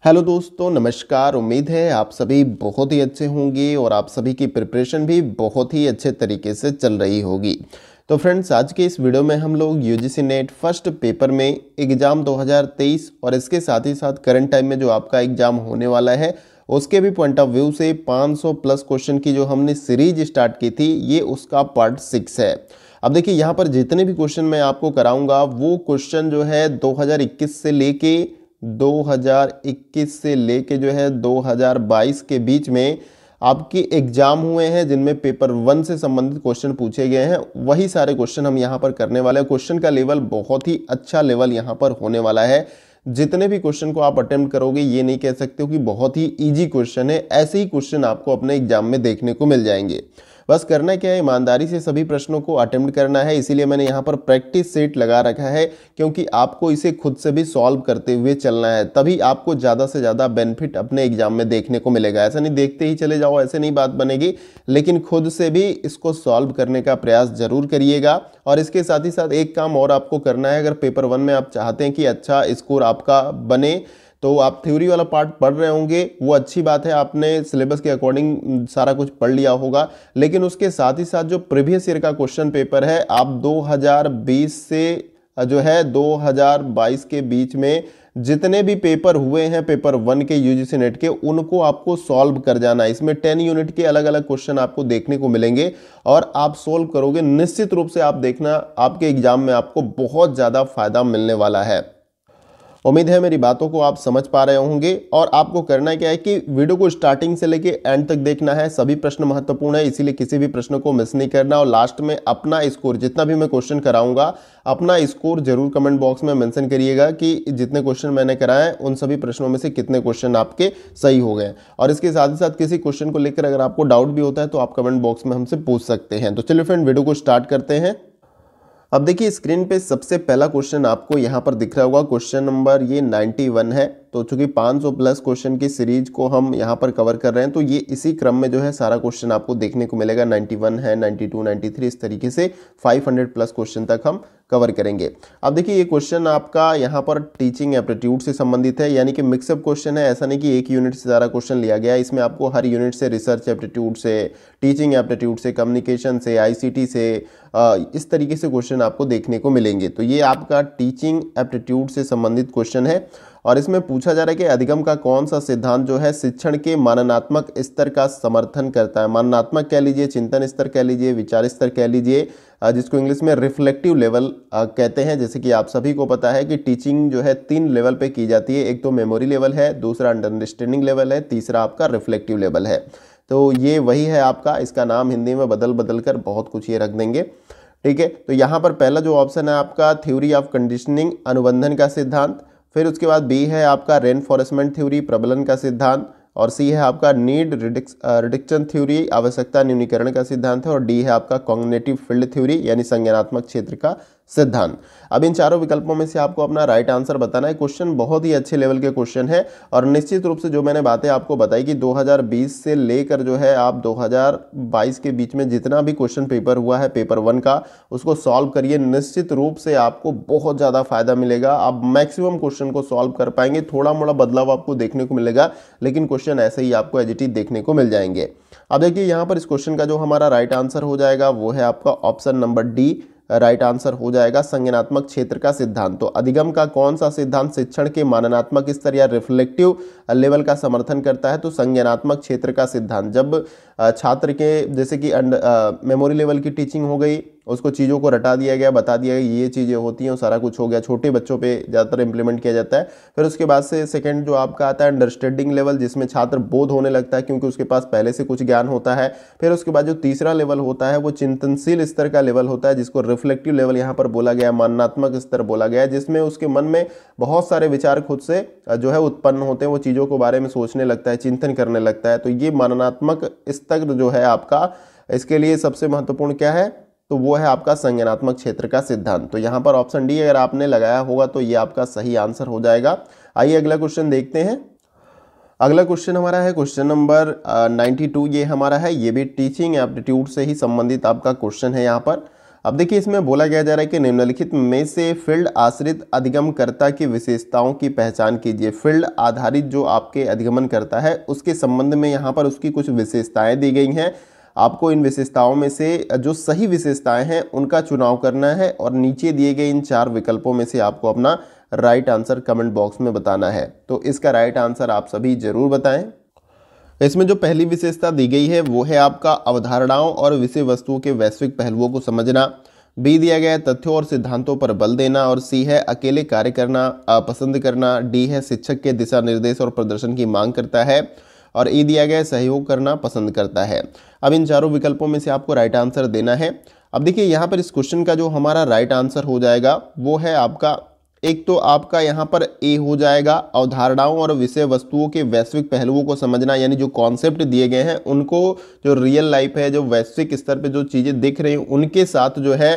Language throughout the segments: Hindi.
हेलो दोस्तों, नमस्कार। उम्मीद है आप सभी बहुत ही अच्छे होंगे और आप सभी की प्रिपरेशन भी बहुत ही अच्छे तरीके से चल रही होगी। तो फ्रेंड्स, आज के इस वीडियो में हम लोग यूजीसी नेट फर्स्ट पेपर में एग्ज़ाम 2023 और इसके साथ ही साथ करंट टाइम में जो आपका एग्ज़ाम होने वाला है उसके भी पॉइंट ऑफ व्यू से 500 प्लस क्वेश्चन की जो हमने सीरीज स्टार्ट की थी, ये उसका पार्ट 6 है। अब देखिए, यहाँ पर जितने भी क्वेश्चन मैं आपको कराऊंगा वो क्वेश्चन जो है 2021 से लेके जो है 2022 के बीच में आपके एग्जाम हुए हैं, जिनमें पेपर 1 से संबंधित क्वेश्चन पूछे गए हैं। वही सारे क्वेश्चन हम यहाँ पर करने वाले हैं। क्वेश्चन का लेवल बहुत ही अच्छा लेवल यहाँ पर होने वाला है। जितने भी क्वेश्चन को आप अटेम्प्ट करोगे, ये नहीं कह सकते हो कि बहुत ही इजी क्वेश्चन है। ऐसे ही क्वेश्चन आपको अपने एग्जाम में देखने को मिल जाएंगे। बस करना क्या है, ईमानदारी से सभी प्रश्नों को अटेम्प्ट करना है। इसीलिए मैंने यहाँ पर प्रैक्टिस सेट लगा रखा है, क्योंकि आपको इसे खुद से भी सॉल्व करते हुए चलना है। तभी आपको ज़्यादा से ज़्यादा बेनिफिट अपने एग्जाम में देखने को मिलेगा। ऐसा नहीं देखते ही चले जाओ, ऐसे नहीं बात बनेगी, लेकिन खुद से भी इसको सॉल्व करने का प्रयास जरूर करिएगा। और इसके साथ ही साथ एक काम और आपको करना है। अगर पेपर 1 में आप चाहते हैं कि अच्छा स्कोर आपका बने, तो आप थ्योरी वाला पार्ट पढ़ रहे होंगे, वो अच्छी बात है, आपने सिलेबस के अकॉर्डिंग सारा कुछ पढ़ लिया होगा। लेकिन उसके साथ ही साथ जो प्रीवियस ईयर का क्वेश्चन पेपर है, आप 2020 से जो है 2022 के बीच में जितने भी पेपर हुए हैं पेपर 1 के यूजीसी नेट के, उनको आपको सॉल्व कर जाना है। इसमें 10 यूनिट के अलग अलग क्वेश्चन आपको देखने को मिलेंगे और आप सॉल्व करोगे, निश्चित रूप से आप देखना आपके एग्जाम में आपको बहुत ज़्यादा फायदा मिलने वाला है। उम्मीद है मेरी बातों को आप समझ पा रहे होंगे। और आपको करना क्या है कि वीडियो को स्टार्टिंग से लेके एंड तक देखना है। सभी प्रश्न महत्वपूर्ण है, इसीलिए किसी भी प्रश्न को मिस नहीं करना। और लास्ट में अपना स्कोर, जितना भी मैं क्वेश्चन कराऊंगा, अपना स्कोर जरूर कमेंट बॉक्स में मेंशन करिएगा कि जितने क्वेश्चन मैंने कराए उन सभी प्रश्नों में से कितने क्वेश्चन आपके सही हो गए। और इसके साथ ही साथ किसी क्वेश्चन को लेकर अगर आपको डाउट भी होता है तो आप कमेंट बॉक्स में हमसे पूछ सकते हैं। तो चलिए फ्रेंड, वीडियो को स्टार्ट करते हैं। अब देखिए, स्क्रीन पे सबसे पहला क्वेश्चन आपको यहाँ पर दिख रहा होगा। क्वेश्चन नंबर ये 91 है। तो चूंकि 500 प्लस क्वेश्चन की सीरीज को हम यहाँ पर कवर कर रहे हैं, तो ये इसी क्रम में जो है सारा क्वेश्चन आपको देखने को मिलेगा। 91 है, 92, 93, इस तरीके से 500 प्लस क्वेश्चन तक हम कवर करेंगे। अब देखिए, ये क्वेश्चन आपका यहाँ पर टीचिंग एप्टीट्यूड से संबंधित है, यानी कि मिक्सअप क्वेश्चन है। ऐसा नहीं कि एक यूनिट से ज़्यादा क्वेश्चन लिया गया है। इसमें आपको हर यूनिट से, रिसर्च एप्टीट्यूड से, टीचिंग एप्टीट्यूड से, कम्युनिकेशन से, आईसीटी से, इस तरीके से क्वेश्चन आपको देखने को मिलेंगे। तो ये आपका टीचिंग एप्टीट्यूड से संबंधित क्वेश्चन है। और इसमें पूछा जा रहा है कि अधिगम का कौन सा सिद्धांत जो है शिक्षण के माननात्मक स्तर का समर्थन करता है। माननात्मक कह लीजिए, चिंतन स्तर कह लीजिए, विचार स्तर कह लीजिए, जिसको इंग्लिश में रिफ्लेक्टिव लेवल कहते हैं। जैसे कि आप सभी को पता है कि टीचिंग जो है 3 लेवल पे की जाती है। एक तो मेमोरी लेवल है, दूसरा अंडरस्टैंडिंग लेवल है, तीसरा आपका रिफ्लेक्टिव लेवल है। तो ये वही है आपका। इसका नाम हिंदी में बदल बदल कर बहुत कुछ ये रख देंगे, ठीक है। तो यहाँ पर पहला जो ऑप्शन है आपका थ्योरी ऑफ कंडीशनिंग, अनुबंधन का सिद्धांत। फिर उसके बाद बी है आपका रेनफोर्समेंट थ्योरी, प्रबलन का सिद्धांत। और सी है आपका नीड रिडक्शन थ्योरी, आवश्यकता न्यूनीकरण का सिद्धांत है। और डी है आपका कॉग्निटिव फील्ड थ्योरी, यानी संज्ञानात्मक क्षेत्र का सिद्धांत। अब इन चारों विकल्पों में से आपको अपना राइट आंसर बताना है। क्वेश्चन बहुत ही अच्छे लेवल के क्वेश्चन है। और निश्चित रूप से जो मैंने बातें आपको बताई कि 2020 से लेकर जो है आप 2022 के बीच में जितना भी क्वेश्चन पेपर हुआ है पेपर 1 का, उसको सॉल्व करिए। निश्चित रूप से आपको बहुत ज़्यादा फायदा मिलेगा। आप मैक्सिमम क्वेश्चन को सॉल्व कर पाएंगे। थोड़ा मोड़ा बदलाव आपको देखने को मिलेगा, लेकिन क्वेश्चन ऐसे ही आपको एज इट इज देखने को मिल जाएंगे। अब देखिए, यहाँ पर इस क्वेश्चन का जो हमारा राइट आंसर हो जाएगा वो है आपका option number D. Right answer हो जाएगा संज्ञानात्मक क्षेत्र का सिद्धांत। तो अधिगम का कौन सा सिद्धांत शिक्षण के माननात्मक स्तर या रिफ्लेक्टिव लेवल का समर्थन करता है? तो संज्ञानात्मक क्षेत्र का सिद्धांत। जब छात्र के, जैसे कि मेमोरी लेवल की टीचिंग हो गई, उसको चीज़ों को रटा दिया गया, बता दिया गया ये चीज़ें होती हैं, सारा कुछ हो गया, छोटे बच्चों पे ज़्यादातर इंप्लीमेंट किया जाता है। फिर उसके बाद से सेकंड जो आपका आता है अंडरस्टैंडिंग लेवल, जिसमें छात्र बोध होने लगता है क्योंकि उसके पास पहले से कुछ ज्ञान होता है। फिर उसके बाद जो तीसरा लेवल होता है वो चिंतनशील स्तर का लेवल होता है, जिसको रिफ्लेक्टिव लेवल यहाँ पर बोला गया, माननात्मक स्तर बोला गया है, जिसमें उसके मन में बहुत सारे विचार खुद से जो है उत्पन्न होते हैं। वो चीज़ों को बारे में सोचने लगता है, चिंतन करने लगता है। तो ये माननात्मक स्तर जो है आपका, इसके लिए सबसे महत्वपूर्ण क्या है? तो वो है आपका संज्ञानात्मक क्षेत्र का सिद्धांत। तो यहाँ पर ऑप्शन डी अगर आपने लगाया होगा तो ये आपका सही आंसर हो जाएगा। आइए अगला क्वेश्चन देखते हैं। अगला क्वेश्चन हमारा है क्वेश्चन नंबर 92। ये हमारा है, ये भी टीचिंग एप्टीट्यूड से ही संबंधित आपका क्वेश्चन है। यहाँ पर अब देखिए इसमें बोला गया जा रहा है कि निम्नलिखित में से फील्ड आश्रित अधिगमकर्ता की विशेषताओं की पहचान कीजिए। फील्ड आधारित जो आपके अधिगमन करता है उसके संबंध में यहाँ पर उसकी कुछ विशेषताएं दी गई हैं। आपको इन विशेषताओं में से जो सही विशेषताएं हैं उनका चुनाव करना है और नीचे दिए गए इन 4 विकल्पों में से आपको अपना राइट आंसर कमेंट बॉक्स में बताना है। तो इसका राइट आंसर आप सभी जरूर बताएं। इसमें जो पहली विशेषता दी गई है वो है आपका अवधारणाओं और विषय वस्तुओं के वैश्विक पहलुओं को समझना। बी दिया गया है तथ्यों और सिद्धांतों पर बल देना, और सी है अकेले कार्य करना पसंद करना। डी है शिक्षक के दिशा निर्देश और प्रदर्शन की मांग करता है, और ई दिया गया है सहयोग करना पसंद करता है। अब इन चारों विकल्पों में से आपको राइट आंसर देना है। अब देखिए यहाँ पर इस क्वेश्चन का जो हमारा राइट आंसर हो जाएगा वो है आपका, एक तो आपका यहाँ पर ए हो जाएगा, अवधारणाओं और विषय वस्तुओं के वैश्विक पहलुओं को समझना, यानी जो कॉन्सेप्ट दिए गए हैं उनको जो रियल लाइफ है, जो वैश्विक स्तर पे जो चीज़ें दिख रही हैं उनके साथ जो है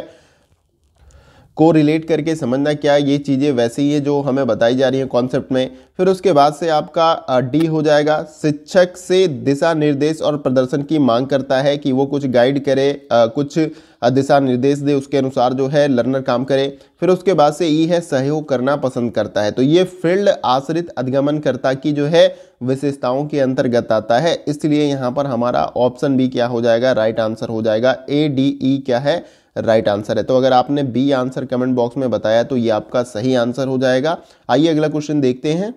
को रिलेट करके समझना, क्या ये चीज़ें वैसे ही है जो हमें बताई जा रही हैं कॉन्सेप्ट में। फिर उसके बाद से आपका डी हो जाएगा, शिक्षक से दिशा निर्देश और प्रदर्शन की मांग करता है कि वो कुछ गाइड करे, कुछ दिशा निर्देश दे, उसके अनुसार जो है लर्नर काम करे। फिर उसके बाद से ई है सहयोग करना पसंद करता है। तो ये फील्ड आश्रित अधिगमनकर्ता की जो है विशेषताओं के अंतर्गत आता है, इसलिए यहाँ पर हमारा ऑप्शन बी क्या हो जाएगा, राइट आंसर हो जाएगा। ए डी ई क्या है, राइट आंसर है। तो अगर आपने बी आंसर कमेंट बॉक्स में बताया तो ये आपका सही आंसर हो जाएगा। आइए अगला क्वेश्चन देखते हैं।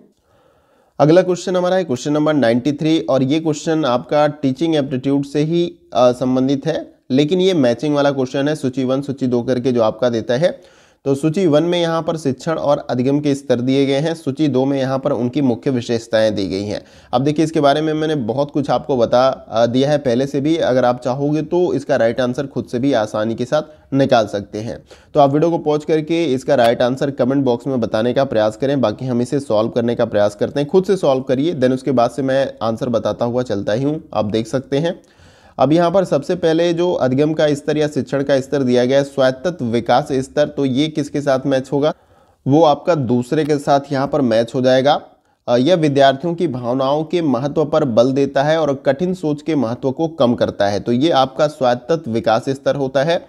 अगला क्वेश्चन हमारा है क्वेश्चन नंबर 93, और ये क्वेश्चन आपका टीचिंग एप्टीट्यूड से ही संबंधित है, लेकिन ये मैचिंग वाला क्वेश्चन है, सूची 1 सूची 2 करके जो आपका देता है। तो सूची 1 में यहाँ पर शिक्षण और अधिगम के स्तर दिए गए हैं, सूची 2 में यहाँ पर उनकी मुख्य विशेषताएं दी गई हैं। अब देखिए इसके बारे में मैंने बहुत कुछ आपको बता दिया है पहले से भी, अगर आप चाहोगे तो इसका राइट आंसर खुद से भी आसानी के साथ निकाल सकते हैं। तो आप वीडियो को पॉज करके इसका राइट आंसर कमेंट बॉक्स में बताने का प्रयास करें, बाकी हम इसे सॉल्व करने का प्रयास करते हैं। खुद से सॉल्व करिए, देन उसके बाद से मैं आंसर बताता हुआ चलता ही हूँ, आप देख सकते हैं। अब यहाँ पर सबसे पहले जो अधिगम का स्तर या शिक्षण का स्तर दिया गया है स्वायत्त विकास स्तर, तो ये किसके साथ मैच होगा, वो आपका दूसरे के साथ यहाँ पर मैच हो जाएगा। यह विद्यार्थियों की भावनाओं के महत्व पर बल देता है और कठिन सोच के महत्व को कम करता है, तो ये आपका स्वायत्त विकास स्तर होता है।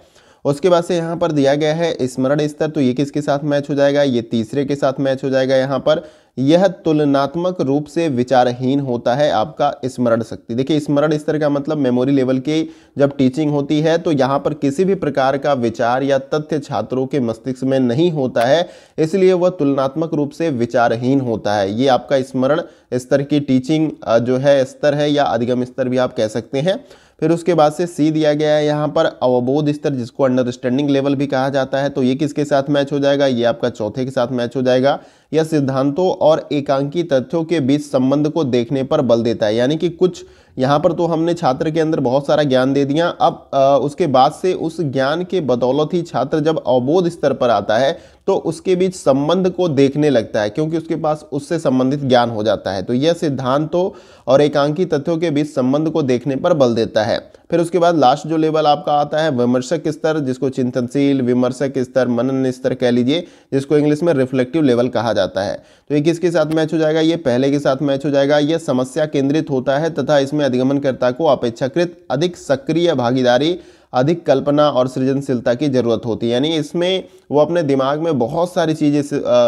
उसके बाद से यहाँ पर दिया गया है स्मरण स्तर, तो ये किसके साथ मैच हो जाएगा, ये तीसरे के साथ मैच हो जाएगा। यहाँ पर यह तुलनात्मक रूप से विचारहीन होता है आपका स्मरण शक्ति। देखिए स्मरण स्तर का मतलब मेमोरी लेवल की जब टीचिंग होती है तो यहाँ पर किसी भी प्रकार का विचार या तथ्य छात्रों के मस्तिष्क में नहीं होता है, इसलिए वह तुलनात्मक रूप से विचारहीन होता है। ये आपका स्मरण स्तर की टीचिंग जो है स्तर है, या अधिगम स्तर भी आप कह सकते हैं। फिर उसके बाद से सी दिया गया है यहाँ पर अवबोध स्तर, जिसको अंडरस्टैंडिंग लेवल भी कहा जाता है, तो ये किसके साथ मैच हो जाएगा, ये आपका चौथे के साथ मैच हो जाएगा। यह सिद्धांतों और एकांकी तथ्यों के बीच संबंध को देखने पर बल देता है, यानी कि कुछ यहाँ पर तो हमने छात्र के अंदर बहुत सारा ज्ञान दे दिया, अब उसके बाद से उस ज्ञान के बदौलत ही छात्र जब अवबोध स्तर पर आता है तो उसके बीच संबंध को देखने लगता है, क्योंकि उसके पास उससे संबंधित ज्ञान हो जाता है। तो यह सिद्धांतों और एकांकी तथ्यों के बीच संबंध को देखने पर बल देता है। फिर उसके बाद लास्ट जो लेवल आपका आता है विमर्शक स्तर, जिसको चिंतनशील विमर्शक स्तर, मनन स्तर कह लीजिए, जिसको इंग्लिश में रिफ्लेक्टिव लेवल कहा जाता है। तो ये किसके साथ मैच हो जाएगा, ये पहले के साथ मैच हो जाएगा। यह समस्या केंद्रित होता है तथा इसमें अधिगमनकर्ता को अपेक्षाकृत अधिक सक्रिय भागीदारी, अधिक कल्पना और सृजनशीलता की जरूरत होती है, यानी इसमें वो अपने दिमाग में बहुत सारी चीज़ें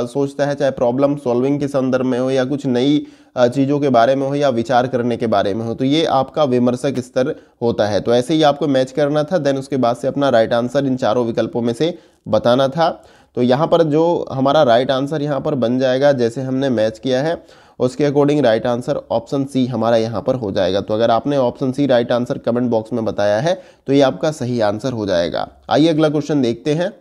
सोचता है, चाहे प्रॉब्लम सॉल्विंग के संदर्भ में हो या कुछ नई चीज़ों के बारे में हो या विचार करने के बारे में हो, तो ये आपका विमर्शक स्तर होता है। तो ऐसे ही आपको मैच करना था, देन उसके बाद से अपना राइट आंसर इन चारों विकल्पों में से बताना था। तो यहाँ पर जो हमारा राइट आंसर यहाँ पर बन जाएगा, जैसे हमने मैच किया है उसके according right answer option C हमारा यहाँ पर हो जाएगा। तो अगर आपने option C right answer comment box में बताया है तो ये आपका सही आंसर हो जाएगा। आइए अगला क्वेश्चन देखते हैं।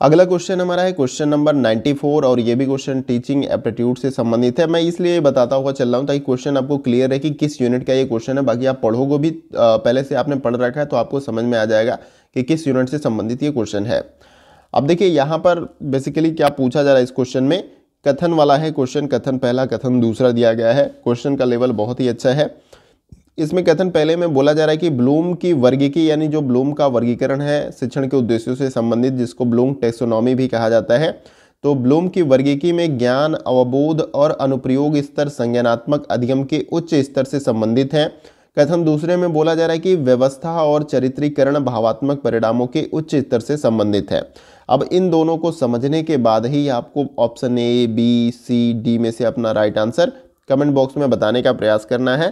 अगला क्वेश्चन हमारा है क्वेश्चन नंबर 94, और ये भी क्वेश्चन टीचिंग एप्टीट्यूड से संबंधित है। मैं इसलिए बताता हुआ चल रहा हूँ ताकि क्वेश्चन आपको क्लियर है कि किस यूनिट का ये क्वेश्चन है। बाकी आप पढ़ोगे भी, पहले से आपने पढ़ रखा है तो आपको समझ में आ जाएगा कि किस यूनिट से संबंधित ये क्वेश्चन है। अब देखिए यहाँ पर बेसिकली क्या पूछा जा रहा है इस क्वेश्चन में, कथन वाला है क्वेश्चन, कथन पहला कथन दूसरा दिया गया है। क्वेश्चन का लेवल बहुत ही अच्छा है। इसमें कथन पहले में बोला जा रहा है कि ब्लूम की वर्गीकी, यानी जो ब्लूम का वर्गीकरण है शिक्षण के उद्देश्यों से संबंधित, जिसको ब्लूम टेक्सोनॉमी भी कहा जाता है, तो ब्लूम की वर्गीकी में ज्ञान, अवबोध और अनुप्रयोग स्तर संज्ञानात्मक अधिगम के उच्च स्तर से संबंधित हैं। कथन दूसरे में बोला जा रहा है कि व्यवस्था और चरित्रीकरण भावात्मक परिणामों के उच्च स्तर से संबंधित है। अब इन दोनों को समझने के बाद ही आपको option A, B, C, D में से अपना राइट आंसर कमेंट बॉक्स में बताने का प्रयास करना है।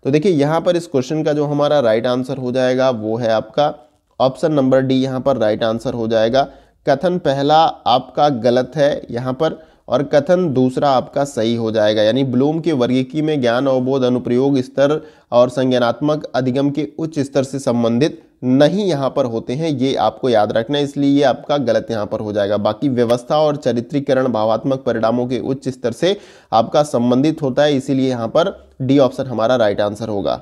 तो देखिए यहाँ पर इस क्वेश्चन का जो हमारा राइट आंसर हो जाएगा वो है आपका ऑप्शन नंबर डी, यहाँ पर राइट आंसर हो जाएगा। कथन पहला आपका गलत है यहाँ पर और कथन दूसरा आपका सही हो जाएगा। यानी ब्लूम के वर्गीकी में ज्ञान अवबोध अनुप्रयोग स्तर और संज्ञानात्मक अधिगम के उच्च स्तर से संबंधित नहीं यहाँ पर होते हैं, ये आपको याद रखना है, इसलिए ये आपका गलत यहाँ पर हो जाएगा। बाकी व्यवस्था और चरित्रीकरण भावात्मक परिणामों के उच्च स्तर से आपका संबंधित होता है, इसीलिए यहाँ पर डी ऑप्शन हमारा राइट आंसर होगा।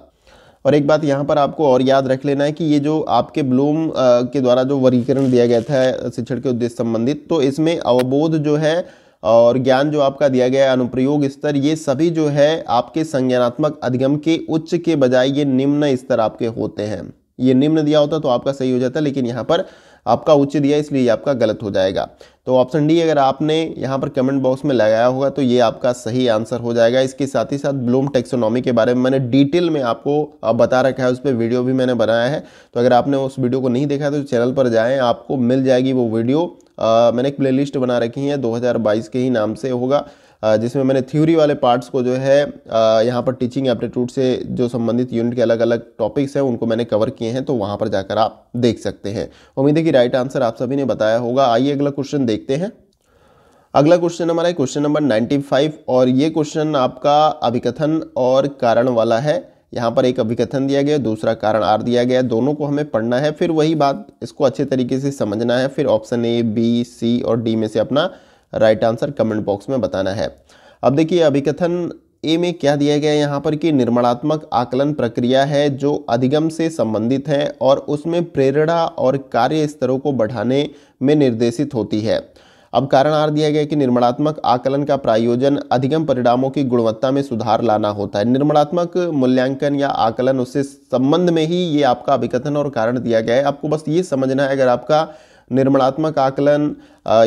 और एक बात यहाँ पर आपको और याद रख लेना है कि ये जो आपके ब्लूम के द्वारा जो वर्गीकरण दिया गया था शिक्षण के उद्देश्य संबंधित, तो इसमें अवबोध जो है और ज्ञान जो आपका दिया गया है अनुप्रयोग स्तर, ये सभी जो है आपके संज्ञानात्मक अधिगम के उच्च के बजाय ये निम्न स्तर आपके होते हैं। ये निम्न दिया होता तो आपका सही हो जाता, लेकिन यहाँ पर आपका उच्च दिया इसलिए आपका गलत हो जाएगा। तो ऑप्शन डी अगर आपने यहाँ पर कमेंट बॉक्स में लगाया होगा तो ये आपका सही आंसर हो जाएगा। इसके साथ ही साथ ब्लूम टैक्सोनॉमी के बारे में मैंने डिटेल में आपको बता रखा है, उस पर वीडियो भी मैंने बनाया है। तो अगर आपने उस वीडियो को नहीं देखा तो चैनल पर जाएँ, आपको मिल जाएगी वो वीडियो। मैंने एक प्लेलिस्ट बना रखी है 2022 के ही नाम से होगा, जिसमें मैंने थ्योरी वाले पार्ट्स को जो है यहाँ पर टीचिंग एप्टीट्यूड से जो संबंधित यूनिट के अलग अलग टॉपिक्स हैं उनको मैंने कवर किए हैं, तो वहाँ पर जाकर आप देख सकते हैं। उम्मीद है कि राइट आंसर आप सभी ने बताया होगा। आइए अगला क्वेश्चन देखते हैं। अगला क्वेश्चन हमारा है क्वेश्चन नंबर 95 और ये क्वेश्चन आपका अभिकथन और कारण वाला है। यहाँ पर एक अभिकथन दिया गया, दूसरा कारण आर दिया गया, दोनों को हमें पढ़ना है, फिर वही बात इसको अच्छे तरीके से समझना है, फिर ऑप्शन ए, बी, सी और डी में से अपना राइट आंसर कमेंट बॉक्स में बताना है। अब देखिए अभिकथन ए में क्या दिया गया है यहाँ पर कि निर्माणात्मक आकलन प्रक्रिया है जो अधिगम से संबंधित है और उसमें प्रेरणा और कार्य स्तरों को बढ़ाने में निर्देशित होती है। अब कारण आर दिया गया कि निर्माणात्मक आकलन का प्रायोजन अधिगम परिणामों की गुणवत्ता में सुधार लाना होता है। निर्माणात्मक मूल्यांकन या आकलन उससे संबंध में ही ये आपका अभिकथन और कारण दिया गया है। आपको बस ये समझना है, अगर आपका निर्माणात्मक आकलन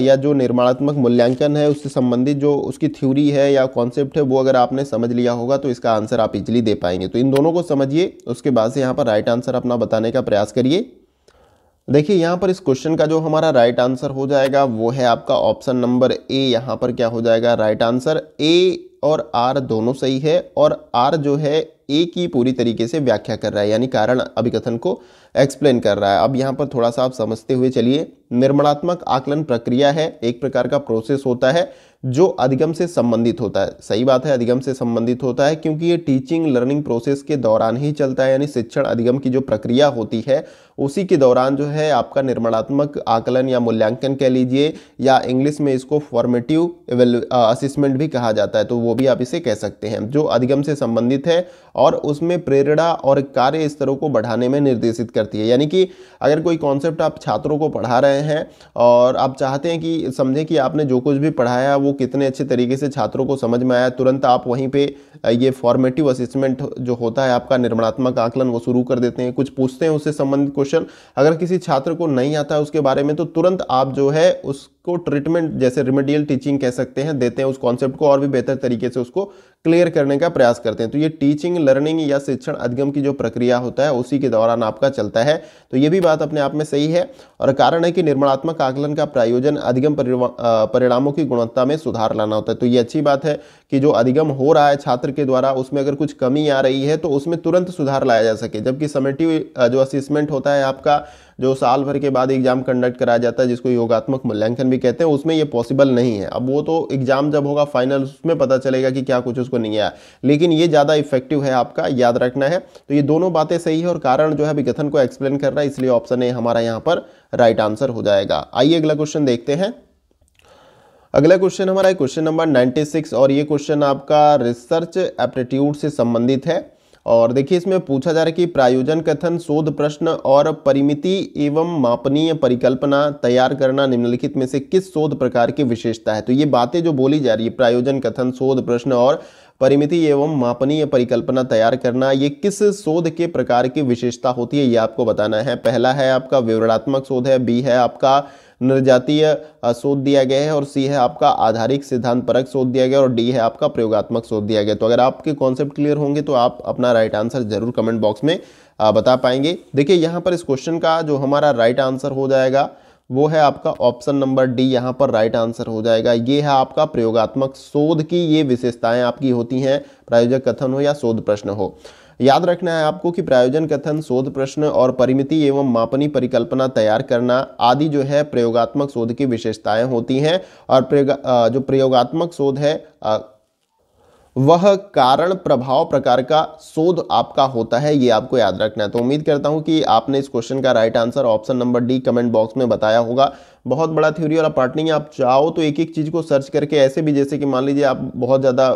या जो निर्माणात्मक मूल्यांकन है उससे संबंधित जो उसकी थ्योरी है या कॉन्सेप्ट है वो अगर आपने समझ लिया होगा तो इसका आंसर आप इजीली दे पाएंगे। तो इन दोनों को समझिए, उसके बाद से यहाँ पर राइट आंसर अपना बताने का प्रयास करिए। देखिए यहाँ पर इस क्वेश्चन का जो हमारा राइट आंसर हो जाएगा वो है आपका ऑप्शन नंबर ए। यहाँ पर क्या हो जाएगा राइट आंसर, ए और आर दोनों सही है और आर जो है ए की पूरी तरीके से व्याख्या कर रहा है, यानी कारण अभिकथन को एक्सप्लेन कर रहा है। अब यहाँ पर थोड़ा सा आप समझते हुए चलिए। निर्माणात्मक आकलन प्रक्रिया है, एक प्रकार का प्रोसेस होता है जो अधिगम से संबंधित होता है। सही बात है, अधिगम से संबंधित होता है क्योंकि ये टीचिंग लर्निंग प्रोसेस के दौरान ही चलता है, यानी शिक्षण अधिगम की जो प्रक्रिया होती है उसी के दौरान जो है आपका निर्माणात्मक आकलन या मूल्यांकन कह लीजिए, या इंग्लिश में इसको फॉर्मेटिव असेसमेंट भी कहा जाता है, तो वो भी आप इसे कह सकते हैं, जो अधिगम से संबंधित है और उसमें प्रेरणा और कार्य स्तरों को बढ़ाने में निर्देशित करती है। यानी कि अगर कोई कॉन्सेप्ट आप छात्रों को पढ़ा रहे हैं और आप चाहते हैं कि समझें कि आपने जो कुछ भी पढ़ाया वो कितने अच्छे तरीके से छात्रों को समझ में आया, तुरंत आप वहीं पे ये फॉर्मेटिव असेसमेंट जो होता है आपका निर्माणात्मक आकलन वो शुरू कर देते हैं। कुछ पूछते हैं उससे संबंधित क्वेश्चन, अगर किसी छात्र को नहीं आता है उसके बारे में तो तुरंत आप जो है उसको ट्रीटमेंट, जैसे रिमेडियल टीचिंग कह सकते हैं, देते हैं उस कॉन्सेप्ट को और भी बेहतर तरीके से उसको क्लियर करने का प्रयास करते हैं। तो ये टीचिंग लर्निंग या शिक्षण अधिगम की जो प्रक्रिया होता है उसी के दौरान आपका चलता है। तो ये भी बात अपने आप में सही है और कारण है कि निर्माणात्मक आकलन का प्रायोजन अधिगम परिणामों की गुणवत्ता में सुधार लाना होता है। तो ये अच्छी बात है कि जो अधिगम हो रहा है छात्र के द्वारा उसमें अगर कुछ कमी आ रही है तो उसमें तुरंत सुधार लाया जा सके, जबकि समेटिव जो असेसमेंट होता है आपका जो साल भर के बाद एग्जाम कंडक्ट कराया जाता है जिसको योगात्मक मूल्यांकन भी कहते हैं, उसमें ये पॉसिबल नहीं है। अब वो तो एग्जाम जब होगा फाइनल उसमें पता चलेगा कि क्या कुछ उसको नहीं आया, लेकिन ये ज़्यादा इफेक्टिव है, आपका याद रखना है। तो ये दोनों बातें सही है और कारण जो है विकथन को एक्सप्लेन कर रहा है, इसलिए ऑप्शन ए हमारा यहाँ पर राइट आंसर हो जाएगा। आइए अगला क्वेश्चन देखते हैं। अगला क्वेश्चन हमारा है क्वेश्चन नंबर 96 और ये क्वेश्चन आपका रिसर्च एप्टीट्यूड से संबंधित है। और देखिए इसमें पूछा जा रहा है कि प्रायोजन कथन, शोध प्रश्न और परिमिति एवं मापनीय परिकल्पना तैयार करना निम्नलिखित में से किस शोध प्रकार की विशेषता है। तो ये बातें जो बोली जा रही है, प्रायोजन कथन, शोध प्रश्न और परिमिति एवं मापनीय परिकल्पना तैयार करना, ये किस शोध के प्रकार की विशेषता होती है ये आपको बताना है। पहला है आपका विवरणात्मक शोध है, बी है आपका निर्जातीय शोध दिया गया है, और सी है आपका आधारिक सिद्धांत परक शोध दिया गया, और डी है आपका प्रयोगात्मक शोध दिया गया। तो अगर आपके कॉन्सेप्ट क्लियर होंगे तो आप अपना राइट आंसर जरूर कमेंट बॉक्स में बता पाएंगे। देखिए यहाँ पर इस क्वेश्चन का जो हमारा राइट आंसर हो जाएगा वो है आपका ऑप्शन नंबर डी, यहाँ पर राइट आंसर हो जाएगा। ये है आपका प्रयोगात्मक शोध की ये विशेषताएं आपकी होती हैं, प्रायोजक कथन हो या शोध प्रश्न हो। याद रखना है आपको कि प्रायोजन कथन, शोध प्रश्न और परिमिति एवं मापनी परिकल्पना तैयार करना आदि जो है प्रयोगात्मक शोध की विशेषताएं होती हैं। और जो प्रयोगात्मक शोध है वह कारण प्रभाव प्रकार का शोध आपका होता है, ये आपको याद रखना है। तो उम्मीद करता हूं कि आपने इस क्वेश्चन का right answer option number D comment box में बताया होगा। बहुत बड़ा थ्योरी वाला पार्ट नहीं है, आप चाहो तो एक एक चीज़ को सर्च करके ऐसे भी, जैसे कि मान लीजिए आप बहुत ज़्यादा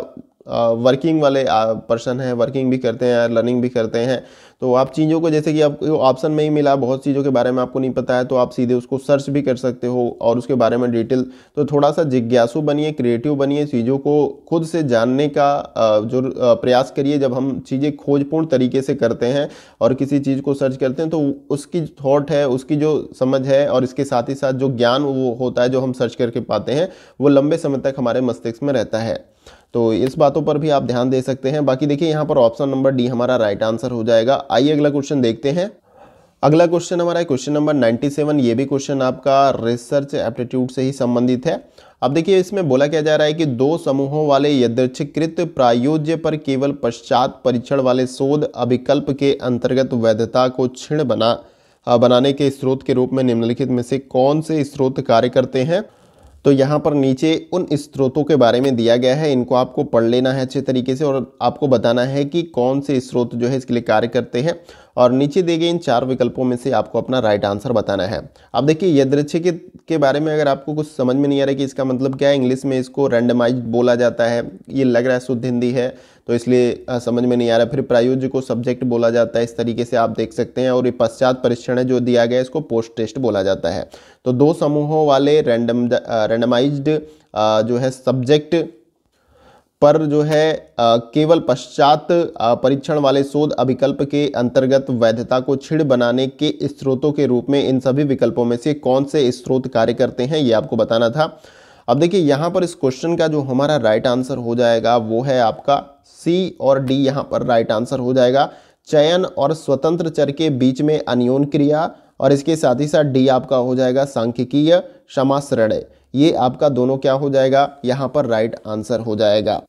वर्किंग वाले पर्सन हैं, वर्किंग भी करते हैं, लर्निंग भी करते हैं, तो आप चीज़ों को, जैसे कि आपको ऑप्शन में ही मिला, बहुत चीज़ों के बारे में आपको नहीं पता है, तो आप सीधे उसको सर्च भी कर सकते हो और उसके बारे में डिटेल। तो थोड़ा सा जिज्ञासु बनिए, क्रिएटिव बनिए, चीज़ों को खुद से जानने का जो प्रयास करिए। जब हम चीज़ें खोजपूर्ण तरीके से करते हैं और किसी चीज़ को सर्च करते हैं तो उसकी थॉट है, उसकी जो समझ है और इसके साथ ही साथ जो ज्ञान वो होता है जो हम सर्च करके पाते हैं, वो लंबे समय तक हमारे मस्तिष्क में रहता है। तो इस बातों पर भी आप ध्यान दे सकते हैं। बाकी देखिए यहाँ पर ऑप्शन नंबर डी हमारा राइट आंसर हो जाएगा। आइए अगला क्वेश्चन देखते हैं। अगला क्वेश्चन हमारा क्वेश्चन नंबर 97। ये भी क्वेश्चन आपका रिसर्च एप्टीट्यूड से ही संबंधित है। अब देखिए इसमें बोला क्या जा रहा है कि दो समूहों वाले यादृच्छिकृत प्रायोज्य पर केवल पश्चात परीक्षण वाले शोध अभिकल्प के अंतर्गत वैधता को क्षीण बनाने के स्रोत के रूप में निम्नलिखित में से कौन से स्रोत कार्य करते हैं। तो यहाँ पर नीचे उन स्रोतों के बारे में दिया गया है, इनको आपको पढ़ लेना है अच्छे तरीके से और आपको बताना है कि कौन से स्रोत जो है इसके लिए कार्य करते हैं, और नीचे दिए गए इन 4 विकल्पों में से आपको अपना राइट आंसर बताना है। अब देखिए यादृच्छिक के बारे में अगर आपको कुछ समझ में नहीं आ रहा है कि इसका मतलब क्या है, इंग्लिश में इसको रैंडमाइज्ड बोला जाता है, ये लग रहा है शुद्ध हिंदी है तो इसलिए समझ में नहीं आ रहा। फिर प्रायोज्य को सब्जेक्ट बोला जाता है, इस तरीके से आप देख सकते हैं। और ये पश्चात परीक्षण है जो दिया गया है, इसको पोस्ट टेस्ट बोला जाता है। तो दो समूहों वाले रैंडमाइज्ड जो है सब्जेक्ट पर जो है केवल पश्चात परीक्षण वाले शोध अभिकल्प के अंतर्गत वैधता को क्षीण बनाने के स्रोतों के रूप में इन सभी विकल्पों में से कौन से स्रोत कार्य करते हैं, ये आपको बताना था। अब देखिए यहाँ पर इस क्वेश्चन का जो हमारा राइट आंसर हो जाएगा वो है आपका सी और डी, यहाँ पर राइट आंसर हो जाएगा। चयन और स्वतंत्र चर के बीच में अन्योन क्रिया, और इसके साथ ही साथ डी आपका हो जाएगा सांख्यिकीय समाश्रय। ये आपका दोनों क्या हो जाएगा, यहाँ पर राइट आंसर हो जाएगा।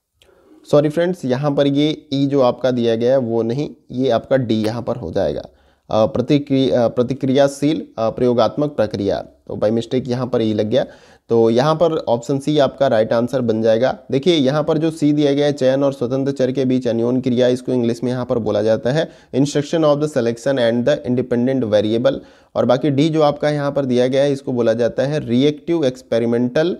सॉरी फ्रेंड्स, यहाँ पर ये ई जो आपका दिया गया है वो नहीं, ये आपका डी यहाँ पर हो जाएगा। प्रतिक्रियाशील प्रयोगात्मक प्रक्रिया, तो बाय मिस्टेक यहाँ पर ई लग गया, तो यहाँ पर ऑप्शन सी आपका राइट आंसर बन जाएगा। देखिए यहाँ पर जो सी दिया गया है, चयन और स्वतंत्र चर के बीच अन्योन क्रिया, इसको इंग्लिश में यहाँ पर बोला जाता है instruction of the selection and the independent variable. और बाकी डी जो आपका यहाँ पर दिया गया है, इसको बोला जाता है रिएक्टिव एक्सपेरिमेंटल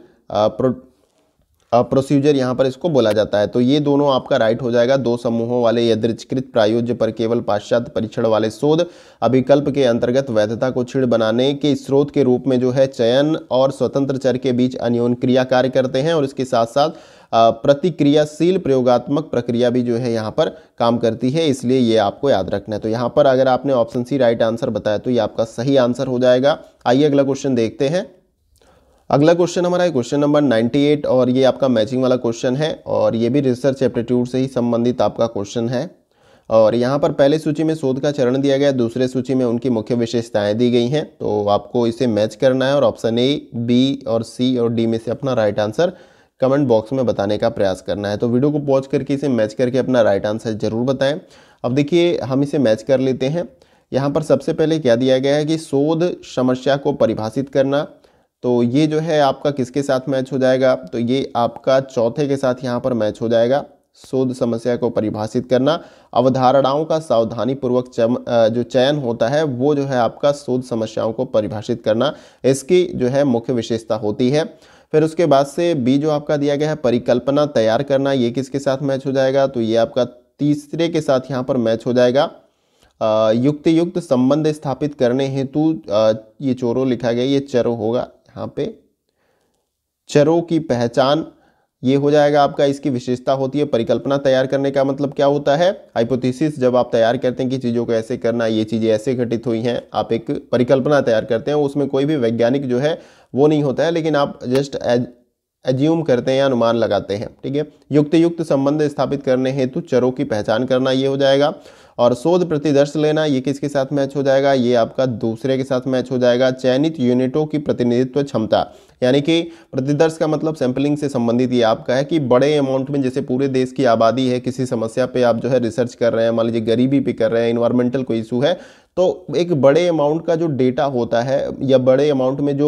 प्रोसीजर, यहाँ पर इसको बोला जाता है। तो ये दोनों आपका राइट हो जाएगा। दो समूहों वाले यादृच्छिकृत प्रायोज्य पर केवल पाश्चात्य परीक्षण वाले शोध अभिकल्प के अंतर्गत वैधता को क्षीण बनाने के स्रोत के रूप में जो है चयन और स्वतंत्र चर के बीच अन्योन क्रिया कार्य करते हैं, और इसके साथ साथ प्रतिक्रियाशील प्रयोगात्मक प्रक्रिया भी जो है यहाँ पर काम करती है, इसलिए ये आपको याद रखना है। तो यहाँ पर अगर आपने ऑप्शन सी राइट आंसर बताया तो ये आपका सही आंसर हो जाएगा। आइए अगला क्वेश्चन देखते हैं। अगला क्वेश्चन हमारा है क्वेश्चन नंबर 98, और ये आपका मैचिंग वाला क्वेश्चन है, और ये भी रिसर्च एप्टीट्यूड से ही संबंधित आपका क्वेश्चन है। और यहाँ पर पहले सूची में शोध का चरण दिया गया है, दूसरे सूची में उनकी मुख्य विशेषताएं दी गई हैं। तो आपको इसे मैच करना है और ऑप्शन ए, बी और सी और डी में से अपना राइट आंसर कमेंट बॉक्स में बताने का प्रयास करना है। तो वीडियो को पॉज करके इसे मैच करके अपना राइट आंसर जरूर बताएं। अब देखिए हम इसे मैच कर लेते हैं। यहाँ पर सबसे पहले क्या दिया गया है कि शोध समस्या को परिभाषित करना, तो ये जो है आपका किसके साथ मैच हो जाएगा, तो ये आपका चौथे के साथ यहाँ पर मैच हो जाएगा। शोध समस्या को परिभाषित करना, अवधारणाओं का सावधानी पूर्वक जो चयन होता है वो जो है आपका शोध समस्याओं को परिभाषित करना, इसकी जो है मुख्य विशेषता होती है। फिर उसके बाद से बी जो आपका दिया गया है परिकल्पना तैयार करना, ये किसके साथ मैच हो जाएगा, तो ये आपका तीसरे के साथ यहाँ पर मैच हो जाएगा। युक्त संबंध स्थापित करने हेतु ये चोरो लिखा गया, ये चरो होगा यहाँ पे, चरों की पहचान ये हो जाएगा आपका, इसकी विशेषता होती है। परिकल्पना तैयार करने का मतलब क्या होता है, हाइपोथेसिस, जब आप तैयार करते हैं कि चीज़ों को ऐसे करना, ये चीज़ें ऐसे घटित हुई हैं, आप एक परिकल्पना तैयार करते हैं, उसमें कोई भी वैज्ञानिक जो है वो नहीं होता है, लेकिन आप जस्ट एज्यूम करते हैं या अनुमान लगाते हैं, ठीक है। युक्त युक्त संबंध स्थापित करने हेतु चरों की पहचान करना, ये हो जाएगा। और शोध प्रतिदर्श लेना, ये किसके साथ मैच हो जाएगा, ये आपका दूसरे के साथ मैच हो जाएगा। चयनित यूनिटों की प्रतिनिधित्व क्षमता, यानी कि प्रतिदर्श का मतलब सैंपलिंग से संबंधित ये आपका है कि बड़े अमाउंट में, जैसे पूरे देश की आबादी है, किसी समस्या पे आप जो है रिसर्च कर रहे हैं, मान लीजिए गरीबी पे कर रहे हैं, इन्वायरमेंटल कोई इशू है, तो एक बड़े अमाउंट का जो डेटा होता है या बड़े अमाउंट में जो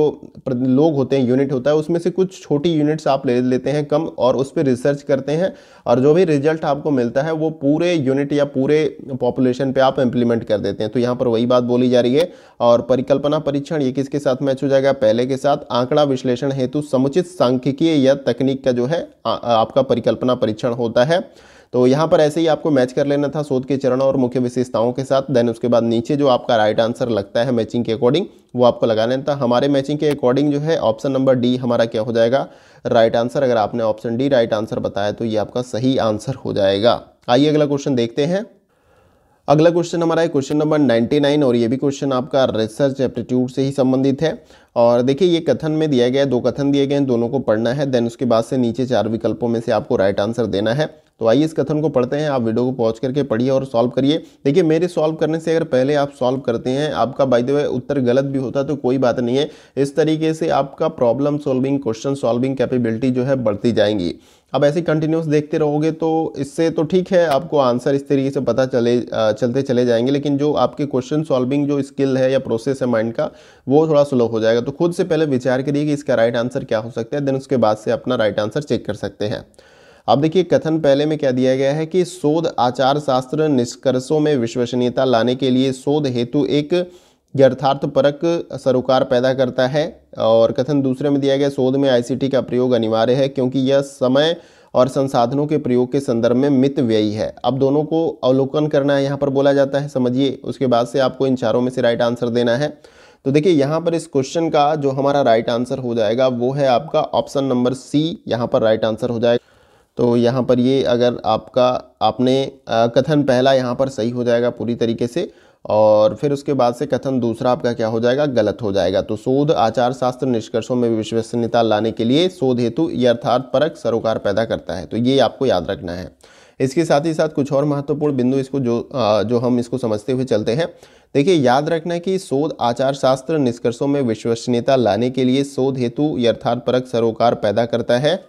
लोग होते हैं, यूनिट होता है, उसमें से कुछ छोटी यूनिट्स आप ले लेते हैं कम और उस पर रिसर्च करते हैं, और जो भी रिजल्ट आपको मिलता है वो पूरे यूनिट या पूरे पॉपुलेशन पे आप इम्प्लीमेंट कर देते हैं। तो यहाँ पर वही बात बोली जा रही है। और परिकल्पना परीक्षण, ये किसके साथ मैच हो जाएगा, पहले के साथ। आंकड़ा विश्लेषण हेतु समुचित सांख्यिकीय या तकनीक का जो है आपका परिकल्पना परीक्षण होता है। तो यहाँ पर ऐसे ही आपको मैच कर लेना था शोध के चरणों और मुख्य विशेषताओं के साथ। देन उसके बाद नीचे जो आपका राइट आंसर लगता है मैचिंग के अकॉर्डिंग, वो आपको लगा लेना था। हमारे मैचिंग के अकॉर्डिंग जो है ऑप्शन नंबर डी हमारा क्या हो जाएगा, राइट आंसर। अगर आपने ऑप्शन डी राइट आंसर बताया तो ये आपका सही आंसर हो जाएगा। आइए अगला क्वेश्चन देखते हैं। अगला क्वेश्चन हमारा है क्वेश्चन नंबर 99, और ये भी क्वेश्चन आपका रिसर्च एप्टीट्यूड से ही संबंधित है। और देखिए ये कथन में दिया गया है, 2 कथन दिए गए हैं, दोनों को पढ़ना है। देन उसके बाद से नीचे 4 विकल्पों में से आपको राइट आंसर देना है। तो आइए इस कथन को पढ़ते हैं। आप वीडियो को पॉज करके पढ़िए और सॉल्व करिए। देखिए मेरे सॉल्व करने से अगर पहले आप सॉल्व करते हैं, आपका बाय द वे उत्तर गलत भी होता तो कोई बात नहीं है। इस तरीके से आपका problem solving, question solving capability जो है बढ़ती जाएंगी। अब ऐसे कंटिन्यूस देखते रहोगे तो इससे तो ठीक है, आपको आंसर इस तरीके से पता चलते चले जाएंगे, लेकिन जो आपके क्वेश्चन सॉल्विंग जो स्किल है या प्रोसेस है माइंड का, वो थोड़ा स्लो हो जाएगा। तो खुद से पहले विचार करिए कि इसका राइट आंसर क्या हो सकता है, देन उसके बाद से अपना राइट आंसर चेक कर सकते हैं। अब देखिए कथन पहले में क्या दिया गया है कि शोध आचार शास्त्र निष्कर्षों में विश्वसनीयता लाने के लिए शोध हेतु एक यथार्थपरक सरोकार पैदा करता है। और कथन दूसरे में दिया गया, शोध में आईसीटी का प्रयोग अनिवार्य है क्योंकि यह समय और संसाधनों के प्रयोग के संदर्भ में मितव्ययी है। अब दोनों को अवलोकन करना है, यहाँ पर बोला जाता है, समझिए। उसके बाद से आपको इन चारों में से राइट आंसर देना है। तो देखिए यहाँ पर इस क्वेश्चन का जो हमारा राइट आंसर हो जाएगा वो है आपका ऑप्शन नंबर सी, यहाँ पर राइट आंसर हो जाएगा। तो यहाँ पर ये अगर आपने कथन पहला यहाँ पर सही हो जाएगा पूरी तरीके से, और फिर उसके बाद से कथन दूसरा आपका क्या हो जाएगा, गलत हो जाएगा। तो शोध आचार शास्त्र निष्कर्षों में विश्वसनीयता लाने के लिए शोध हेतु यथार्थपरक सरोकार पैदा करता है। तो ये आपको याद रखना है। इसके साथ ही साथ कुछ और महत्वपूर्ण बिंदु इसको जो हम इसको समझते हुए चलते हैं। देखिए याद रखना है कि शोध आचार शास्त्र निष्कर्षों में विश्वसनीयता लाने के लिए शोध हेतु यथार्थपरक सरोकार पैदा करता है।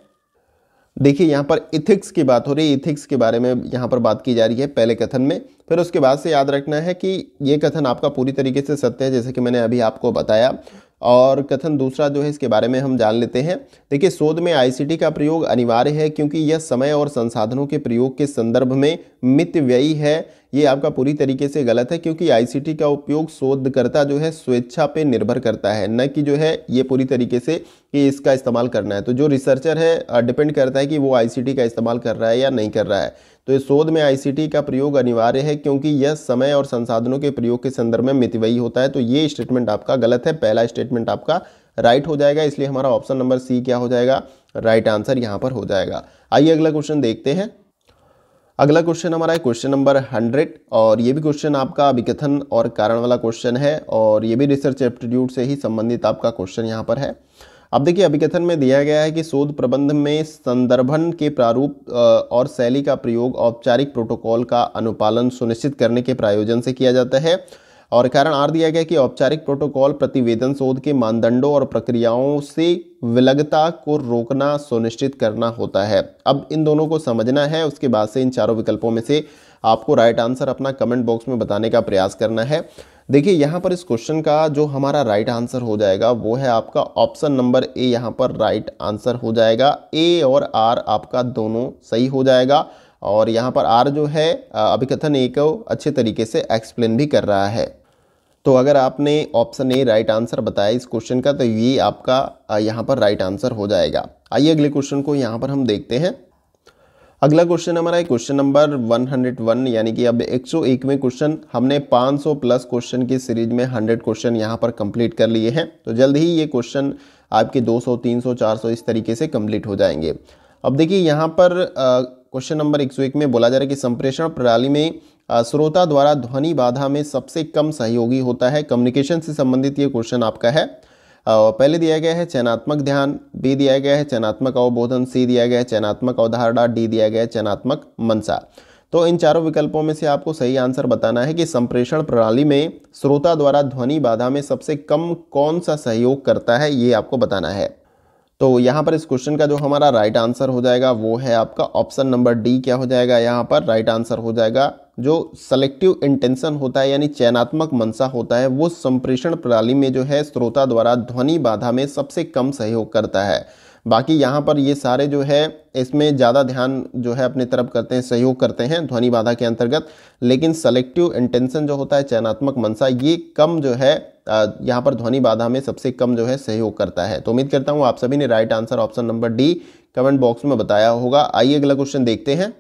देखिए यहाँ पर इथिक्स की बात हो रही है, इथिक्स के बारे में यहाँ पर बात की जा रही है पहले कथन में। फिर उसके बाद से याद रखना है कि ये कथन आपका पूरी तरीके से सत्य है, जैसे कि मैंने अभी आपको बताया। और कथन दूसरा जो है इसके बारे में हम जान लेते हैं। देखिए शोध में आईसीटी का प्रयोग अनिवार्य है क्योंकि यह समय और संसाधनों के प्रयोग के संदर्भ में मितव्ययी है। ये आपका पूरी तरीके से गलत है क्योंकि आईसीटी का उपयोग शोधकर्ता जो है स्वेच्छा पे निर्भर करता है, न कि जो है ये पूरी तरीके से कि इसका इस्तेमाल करना है। तो जो रिसर्चर है डिपेंड करता है कि वो आईसीटी का इस्तेमाल कर रहा है या नहीं कर रहा है। तो इस शोध में आईसीटी का प्रयोग अनिवार्य है क्योंकि यह समय और संसाधनों के प्रयोग के संदर्भ में मितव्ययी होता है। तो ये स्टेटमेंट आपका गलत है, पहला स्टेटमेंट आपका राइट हो जाएगा। इसलिए हमारा ऑप्शन नंबर सी क्या हो जाएगा, राइट आंसर यहाँ पर हो जाएगा। आइए अगला क्वेश्चन देखते हैं। अगला क्वेश्चन हमारा है क्वेश्चन नंबर 100, और ये भी क्वेश्चन आपका अभिकथन और कारण वाला क्वेश्चन है, और ये भी रिसर्च एप्टीट्यूड से ही संबंधित आपका क्वेश्चन यहाँ पर है। अब देखिए अभिकथन में दिया गया है कि शोध प्रबंध में संदर्भन के प्रारूप और शैली का प्रयोग औपचारिक प्रोटोकॉल का अनुपालन सुनिश्चित करने के प्रयोजन से किया जाता है। और कारण आर दिया गया कि औपचारिक प्रोटोकॉल प्रतिवेदन शोध के मानदंडों और प्रक्रियाओं से विलगता को रोकना सुनिश्चित करना होता है। अब इन दोनों को समझना है, उसके बाद से इन चारों विकल्पों में से आपको राइट आंसर अपना कमेंट बॉक्स में बताने का प्रयास करना है। देखिए यहाँ पर इस क्वेश्चन का जो हमारा राइट आंसर हो जाएगा वो है आपका ऑप्शन नंबर ए, यहाँ पर राइट आंसर हो जाएगा। ए और आर आपका दोनों सही हो जाएगा, और यहाँ पर आर जो है अभिकथन ए को अच्छे तरीके से एक्सप्लेन भी कर रहा है। तो अगर आपने ऑप्शन ए राइट आंसर बताया इस क्वेश्चन का, तो ये आपका यहाँ पर राइट आंसर हो जाएगा। आइए अगले क्वेश्चन को यहाँ पर हम देखते हैं। अगला क्वेश्चन हमारा है क्वेश्चन नंबर 101, यानी कि अब 101वें क्वेश्चन। हमने 500 प्लस क्वेश्चन की सीरीज में 100 क्वेश्चन यहाँ पर कंप्लीट कर लिए हैं। तो जल्द ही ये क्वेश्चन आपके 200, 300, 400 इस तरीके से कंप्लीट हो जाएंगे। अब देखिए यहाँ पर क्वेश्चन नंबर 101 में बोला जा रहा है कि संप्रेषण प्रणाली में श्रोता द्वारा ध्वनि बाधा में सबसे कम सहयोगी होता है। कम्युनिकेशन से संबंधित ये क्वेश्चन आपका है। पहले दिया गया है चयनात्मक ध्यान, बी दिया गया है चयनात्मक अवबोधन, सी दिया गया है चयनात्मक अवधारणा, डी दिया गया है चयनात्मक मंशा। तो इन चारों विकल्पों में से आपको सही आंसर बताना है कि संप्रेषण प्रणाली में श्रोता द्वारा ध्वनि बाधा में सबसे कम कौन सा सहयोग करता है, ये आपको बताना है। तो यहाँ पर इस क्वेश्चन का जो हमारा राइट आंसर हो जाएगा वो है आपका ऑप्शन नंबर डी। क्या हो जाएगा यहाँ पर राइट आंसर हो जाएगा, जो सेलेक्टिव इंटेंशन होता है यानी चयनात्मक मंशा होता है वो संप्रेषण प्रणाली में जो है श्रोता द्वारा ध्वनि बाधा में सबसे कम सहयोग करता है। बाकी यहाँ पर ये सारे जो है इसमें ज़्यादा ध्यान जो है अपनी तरफ करते हैं, सहयोग करते हैं ध्वनि बाधा के अंतर्गत, लेकिन सेलेक्टिव इंटेंशन जो होता है चयनात्मक मंशा ये कम जो है यहाँ पर ध्वनि बाधा में सबसे कम जो है सहयोग करता है। तो उम्मीद करता हूँ आप सभी ने right answer option number D comment box में बताया होगा। आइए अगला क्वेश्चन देखते हैं।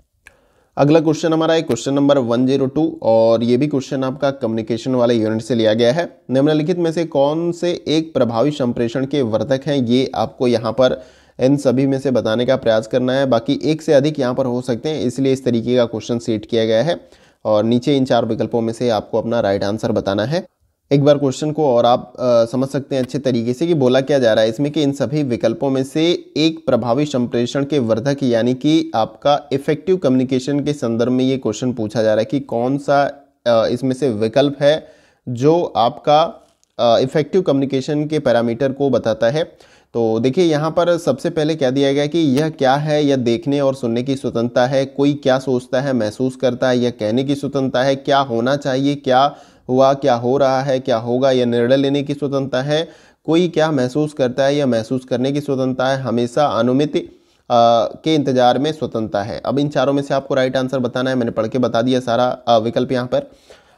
अगला क्वेश्चन हमारा है क्वेश्चन नंबर 102 और ये भी क्वेश्चन आपका कम्युनिकेशन वाले यूनिट से लिया गया है। निम्नलिखित में से कौन से एक प्रभावी संप्रेषण के वर्धक हैं, ये आपको यहाँ पर इन सभी में से बताने का प्रयास करना है। बाकी एक से अधिक यहाँ पर हो सकते हैं, इसलिए इस तरीके का क्वेश्चन सेट किया गया है और नीचे इन चार विकल्पों में से आपको अपना राइट आंसर बताना है। एक बार क्वेश्चन को और आप समझ सकते हैं अच्छे तरीके से कि बोला क्या जा रहा है इसमें कि इन सभी विकल्पों में से एक प्रभावी संप्रेषण के वर्धक यानी कि आपका इफेक्टिव कम्युनिकेशन के संदर्भ में ये क्वेश्चन पूछा जा रहा है कि कौन सा इसमें से विकल्प है जो आपका इफेक्टिव कम्युनिकेशन के पैरामीटर को बताता है। तो देखिए यहाँ पर सबसे पहले क्या दिया गया कि यह क्या है, यह देखने और सुनने की स्वतंत्रता है, कोई क्या सोचता है महसूस करता है, यह कहने की स्वतंत्रता है, क्या होना चाहिए, क्या हुआ, क्या हो रहा है, क्या होगा, यह निर्णय लेने की स्वतंत्रता है, कोई क्या महसूस करता है, यह महसूस करने की स्वतंत्रता है, हमेशा अनुमिति के इंतजार में स्वतंत्रता है। अब इन चारों में से आपको राइट आंसर बताना है। मैंने पढ़ के बता दिया सारा विकल्प यहाँ पर।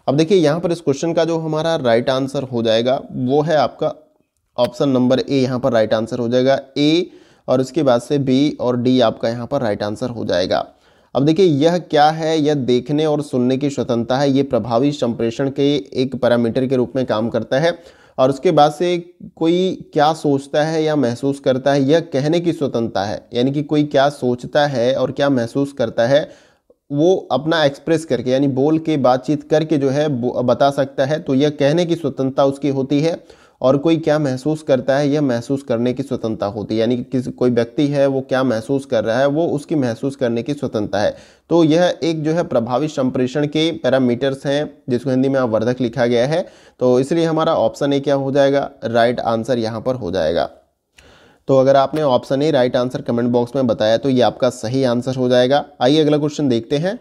अब देखिए यहाँ पर इस क्वेश्चन का जो हमारा राइट आंसर हो जाएगा वो है आपका ऑप्शन नंबर ए। यहाँ पर राइट आंसर हो जाएगा ए और उसके बाद से बी और डी आपका यहाँ पर राइट आंसर हो जाएगा। अब देखिए यह क्या है, यह देखने और सुनने की स्वतंत्रता है, ये प्रभावी संप्रेषण के एक पैरामीटर के रूप में काम करता है। और उसके बाद से कोई क्या सोचता है या महसूस करता है, यह कहने की स्वतंत्रता है, यानी कि कोई क्या सोचता है और क्या महसूस करता है वो अपना एक्सप्रेस करके यानी बोल के बातचीत करके जो है बता सकता है, तो यह कहने की स्वतंत्रता उसकी होती है। और कोई क्या महसूस करता है यह महसूस करने की स्वतंत्रता होती है, यानी कि किसी कोई व्यक्ति है वो क्या महसूस कर रहा है वो उसकी महसूस करने की स्वतंत्रता है। तो यह एक जो है प्रभावी संप्रेषण के पैरामीटर्स हैं जिसको हिंदी में वर्धक लिखा गया है। तो इसलिए हमारा ऑप्शन ए क्या हो जाएगा, राइट आंसर यहाँ पर हो जाएगा। तो अगर आपने option A right answer comment box में बताया तो ये आपका सही आंसर हो जाएगा। आइए अगला क्वेश्चन देखते हैं।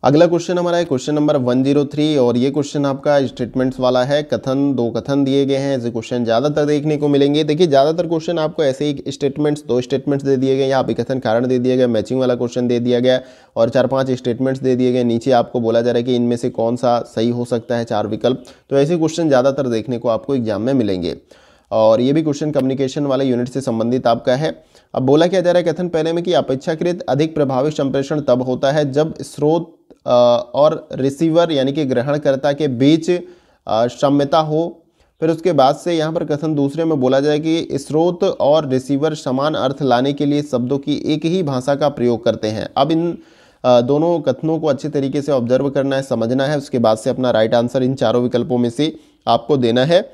अगला क्वेश्चन हमारा है क्वेश्चन नंबर 103 और ये क्वेश्चन आपका स्टेटमेंट्स वाला है। कथन, दो कथन दिए गए हैं, ऐसे क्वेश्चन ज़्यादातर देखने को मिलेंगे। देखिए ज़्यादातर क्वेश्चन आपको ऐसे ही स्टेटमेंट्स, दो स्टेटमेंट्स दे दिए गए, यहाँ पे कथन कारण दे दिया गया, मैचिंग वाला क्वेश्चन दे दिया गया और 4-5 स्टेटमेंट्स दे दिए गए। नीचे आपको बोला जा रहा है कि इनमें से कौन सा सही हो सकता है, 4 विकल्प। तो ऐसे क्वेश्चन ज़्यादातर देखने को आपको एग्जाम में मिलेंगे और ये भी क्वेश्चन कम्युनिकेशन वाले यूनिट से संबंधित आपका है। अब बोला क्या जा रहा है कथन पहले में कि अपेक्षाकृत अधिक प्रभावी संप्रेषण तब होता है जब स्रोत और रिसीवर यानी कि ग्रहणकर्ता के बीच साम्यता हो। फिर उसके बाद से यहाँ पर कथन दूसरे में बोला जाए कि स्रोत और रिसीवर समान अर्थ लाने के लिए शब्दों की एक ही भाषा का प्रयोग करते हैं। अब इन दोनों कथनों को अच्छे तरीके से ऑब्जर्व करना है, समझना है, उसके बाद से अपना राइट आंसर इन चारों विकल्पों में से आपको देना है।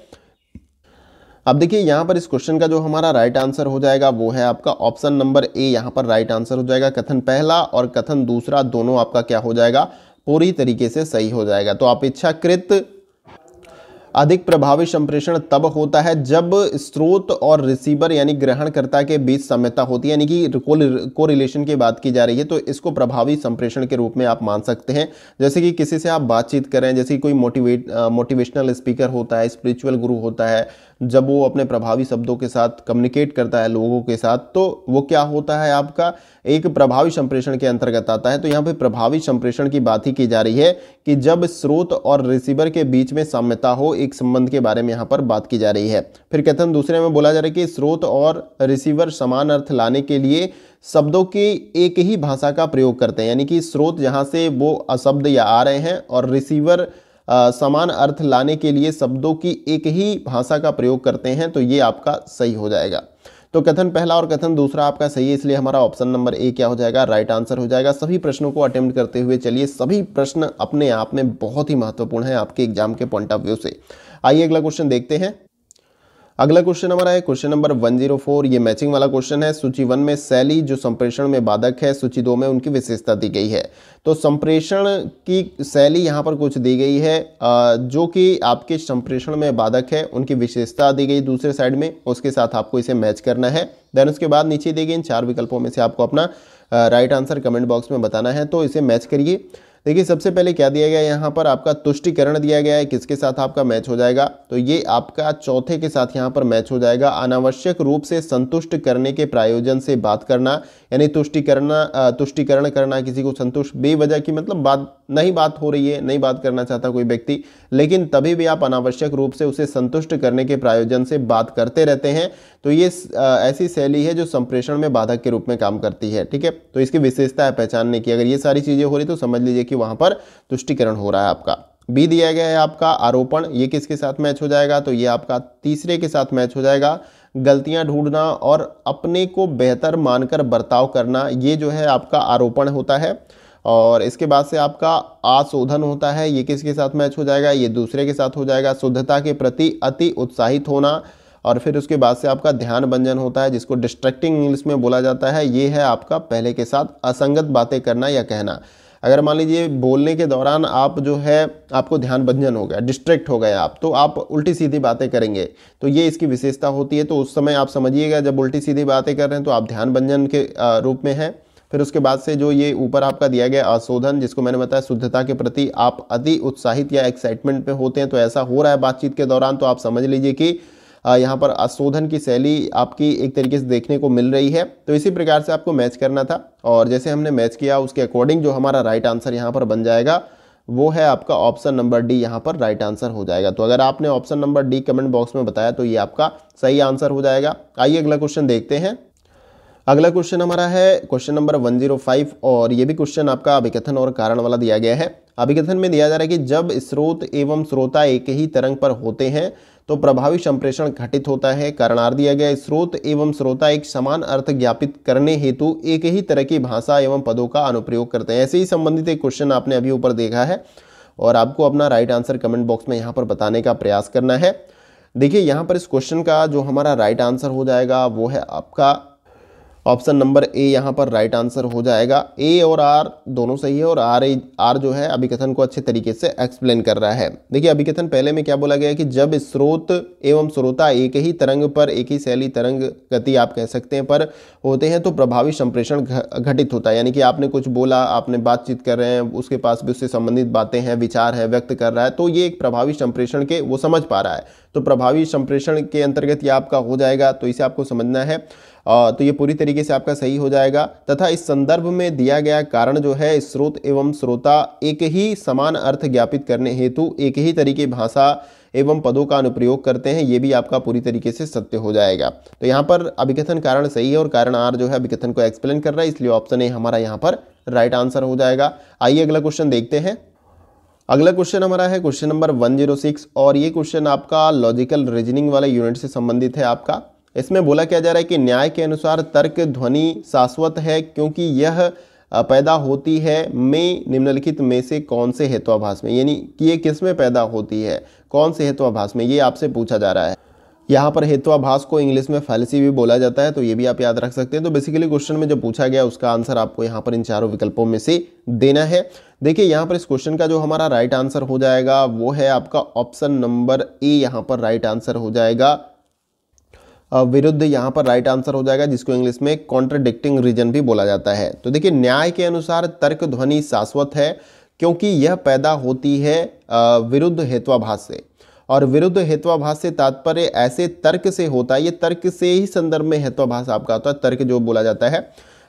अब देखिए यहाँ पर इस क्वेश्चन का जो हमारा राइट आंसर हो जाएगा वो है आपका ऑप्शन नंबर ए। यहाँ पर राइट आंसर हो जाएगा। कथन पहला और कथन दूसरा दोनों आपका क्या हो जाएगा, पूरी तरीके से सही हो जाएगा। तो अपेक्षाकृत अधिक प्रभावी संप्रेषण तब होता है जब स्रोत और रिसीवर यानी ग्रहणकर्ता के बीच साम्यता होती है, यानी कि कोरिलेशन की बात की जा रही है, तो इसको प्रभावी संप्रेषण के रूप में आप मान सकते हैं। जैसे कि किसी से आप बातचीत कर रहे हैं, जैसे कि कोई मोटिवेशनल स्पीकर होता है, स्पिरिचुअल गुरु होता है, जब वो अपने प्रभावी शब्दों के साथ कम्युनिकेट करता है लोगों के साथ, तो वो क्या होता है, आपका एक प्रभावी संप्रेषण के अंतर्गत आता है। तो यहाँ पे प्रभावी संप्रेषण की बात ही की जा रही है कि जब स्रोत और रिसीवर के बीच में साम्यता हो, एक संबंध के बारे में यहाँ पर बात की जा रही है। फिर कथन दूसरे में बोला जा रहा है कि स्रोत और रिसीवर समान अर्थ लाने के लिए शब्दों की एक ही भाषा का प्रयोग करते हैं, यानी कि स्रोत जहाँ से वो शब्द या आ रहे हैं और रिसीवर समान अर्थ लाने के लिए शब्दों की एक ही भाषा का प्रयोग करते हैं। तो ये आपका सही हो जाएगा। तो कथन पहला और कथन दूसरा आपका सही है, इसलिए हमारा ऑप्शन नंबर ए क्या हो जाएगा, राइट आंसर हो जाएगा। सभी प्रश्नों को अटेम्प्ट करते हुए चलिए, सभी प्रश्न अपने आप में बहुत ही महत्वपूर्ण है आपके एग्जाम के पॉइंट ऑफ व्यू से। आइए अगला क्वेश्चन देखते हैं। अगला क्वेश्चन हमारा है क्वेश्चन नंबर 104। ये मैचिंग वाला क्वेश्चन है। सूची 1 में शैली जो संप्रेषण में बाधक है, सूची 2 में उनकी विशेषता दी गई है। तो संप्रेषण की शैली यहाँ पर कुछ दी गई है जो कि आपके संप्रेषण में बाधक है, उनकी विशेषता दी गई दूसरे साइड में, उसके साथ आपको इसे मैच करना है। देन उसके बाद नीचे दी गई इन 4 विकल्पों में से आपको अपना राइट आंसर कमेंट बॉक्स में बताना है। तो इसे मैच करिए। देखिए सबसे पहले क्या दिया गया है, यहाँ पर आपका तुष्टिकरण दिया गया है, किसके साथ आपका मैच हो जाएगा, तो ये आपका चौथे के साथ यहाँ पर मैच हो जाएगा। अनावश्यक रूप से संतुष्ट करने के प्रायोजन से बात करना, यानी तुष्टिकरण करना, किसी को संतुष्ट बेवजह की मतलब बात हो रही है, नहीं बात करना चाहता कोई व्यक्ति, लेकिन तभी भी आप अनावश्यक रूप से उसे संतुष्ट करने के प्रायोजन से बात करते रहते हैं, तो ये ऐसी शैली है जो संप्रेषण में बाधक के रूप में काम करती है। ठीक है, तो इसकी विशेषता है पहचानने की। अगर ये सारी चीजें हो रही तो समझ लीजिए कि वहां पर तुष्टिकरण हो रहा है आपका। बी दिया गया है आपका आरोपण, ये किसके साथ मैच हो जाएगा, तो ये आपका तीसरे के साथ मैच हो जाएगा। गलतियां ढूंढना और अपने को बेहतर मानकर बर्ताव करना, ये जो है आपका आरोपण होता है। और इसके बाद से आपका आशोधन होता है, ये किसके साथ मैच हो जाएगा, ये दूसरे के साथ हो जाएगा। शुद्धता के प्रति अति उत्साहित होना, और फिर उसके बाद से आपका ध्यान भंजन होता है, जिसको डिस्ट्रैक्टिंग इंग्लिश में बोला जाता है। ये है आपका पहले के साथ असंगत बातें करना या कहना। अगर मान लीजिए बोलने के दौरान आप जो है आपको ध्यान भंजन हो गया, डिस्ट्रैक्ट हो गए आप, तो आप उल्टी सीधी बातें करेंगे, तो ये इसकी विशेषता होती है। तो उस समय आप समझिएगा जब उल्टी सीधी बातें कर रहे हैं तो आप ध्यान भंजन के रूप में हैं। फिर उसके बाद से जो ये ऊपर आपका दिया गया अशोधन, जिसको मैंने बताया शुद्धता के प्रति आप अति उत्साहित या एक्साइटमेंट में होते हैं, तो ऐसा हो रहा है बातचीत के दौरान, तो आप समझ लीजिए कि यहाँ पर अशोधन की शैली आपकी एक तरीके से देखने को मिल रही है। तो इसी प्रकार से आपको मैच करना था, और जैसे हमने मैच किया उसके अकॉर्डिंग जो हमारा राइट आंसर यहाँ पर बन जाएगा वो है आपका ऑप्शन नंबर डी, यहाँ पर राइट आंसर हो जाएगा। तो अगर आपने option number D comment box में बताया तो ये आपका सही आंसर हो जाएगा। आइए अगला क्वेश्चन देखते हैं। अगला क्वेश्चन हमारा है क्वेश्चन नंबर 105, और ये भी क्वेश्चन आपका अभिकथन और कारण वाला दिया गया है। अभिकथन में दिया जा रहा है कि जब स्रोत एवं श्रोता एक ही तरंग पर होते हैं तो प्रभावी संप्रेषण घटित होता है। कारणार्थ दिया गया, स्रोत एवं श्रोता एक समान अर्थ ज्ञापित करने हेतु एक ही तरह की भाषा एवं पदों का अनुप्रयोग करते हैं। ऐसे ही संबंधित एक क्वेश्चन आपने अभी ऊपर देखा है, और आपको अपना राइट आंसर कमेंट बॉक्स में यहाँ पर बताने का प्रयास करना है। देखिए यहाँ पर इस क्वेश्चन का जो हमारा राइट आंसर हो जाएगा वो है आपका ऑप्शन नंबर ए, यहाँ पर राइट आंसर हो जाएगा। ए और आर दोनों सही है, और आर जो है अभिकथन को अच्छे तरीके से एक्सप्लेन कर रहा है। देखिए अभिकथन पहले में क्या बोला गया है कि जब स्रोत एवं श्रोता एक ही तरंग पर, एक ही शैली तरंग गति आप कह सकते हैं, पर होते हैं तो प्रभावी संप्रेषण घटित होता है। यानी कि आपने कुछ बोला, आपने बातचीत कर रहे हैं, उसके पास भी उससे संबंधित बातें हैं, विचार है, व्यक्त कर रहा है, तो ये एक प्रभावी संप्रेषण के वो समझ पा रहा है, तो प्रभावी संप्रेषण के अंतर्गत ये आपका हो जाएगा। तो इसे आपको समझना है, तो ये पूरी तरीके से आपका सही हो जाएगा। तथा इस संदर्भ में दिया गया कारण जो है, स्रोत एवं श्रोता एक ही समान अर्थ ज्ञापित करने हेतु एक ही तरीके भाषा एवं पदों का अनुप्रयोग करते हैं, ये भी आपका पूरी तरीके से सत्य हो जाएगा। तो यहाँ पर अभिकथन कारण सही है, और कारण आर जो है अभिकथन को एक्सप्लेन कर रहा है, इसलिए ऑप्शन ए हमारा यहाँ पर राइट आंसर हो जाएगा। आइए अगला क्वेश्चन देखते हैं। अगला क्वेश्चन हमारा है क्वेश्चन नंबर 106, और ये क्वेश्चन आपका लॉजिकल रीजनिंग वाले यूनिट से संबंधित है आपका। इसमें बोला क्या जा रहा है कि न्याय के अनुसार तर्क ध्वनि शाश्वत है क्योंकि यह पैदा होती है में निम्नलिखित में से कौन से हेत्वाभास में, यानी कि ये किस में पैदा होती है, कौन से हेत्वाभास में, ये आपसे पूछा जा रहा है। यहाँ पर हेत्वाभास को इंग्लिश में फैलेसी भी बोला जाता है, तो ये भी आप याद रख सकते हैं। तो बेसिकली क्वेश्चन में जो पूछा गया उसका आंसर आपको यहाँ पर इन चारों विकल्पों में से देना है। देखिए यहाँ पर इस क्वेश्चन का जो हमारा राइट आंसर हो जाएगा वो है आपका ऑप्शन नंबर ए, यहाँ पर राइट आंसर हो जाएगा। विरुद्ध यहाँ पर राइट आंसर हो जाएगा, जिसको इंग्लिश में कॉन्ट्रडिक्टिंग रीजन भी बोला जाता है। तो देखिए न्याय के अनुसार तर्क ध्वनि शाश्वत है क्योंकि यह पैदा होती है विरुद्ध हेत्वाभास से, और विरुद्ध हेत्वाभास से तात्पर्य ऐसे तर्क से होता है, ये तर्क से ही संदर्भ में हेत्वाभास आपका होता है। तर्क जो बोला जाता है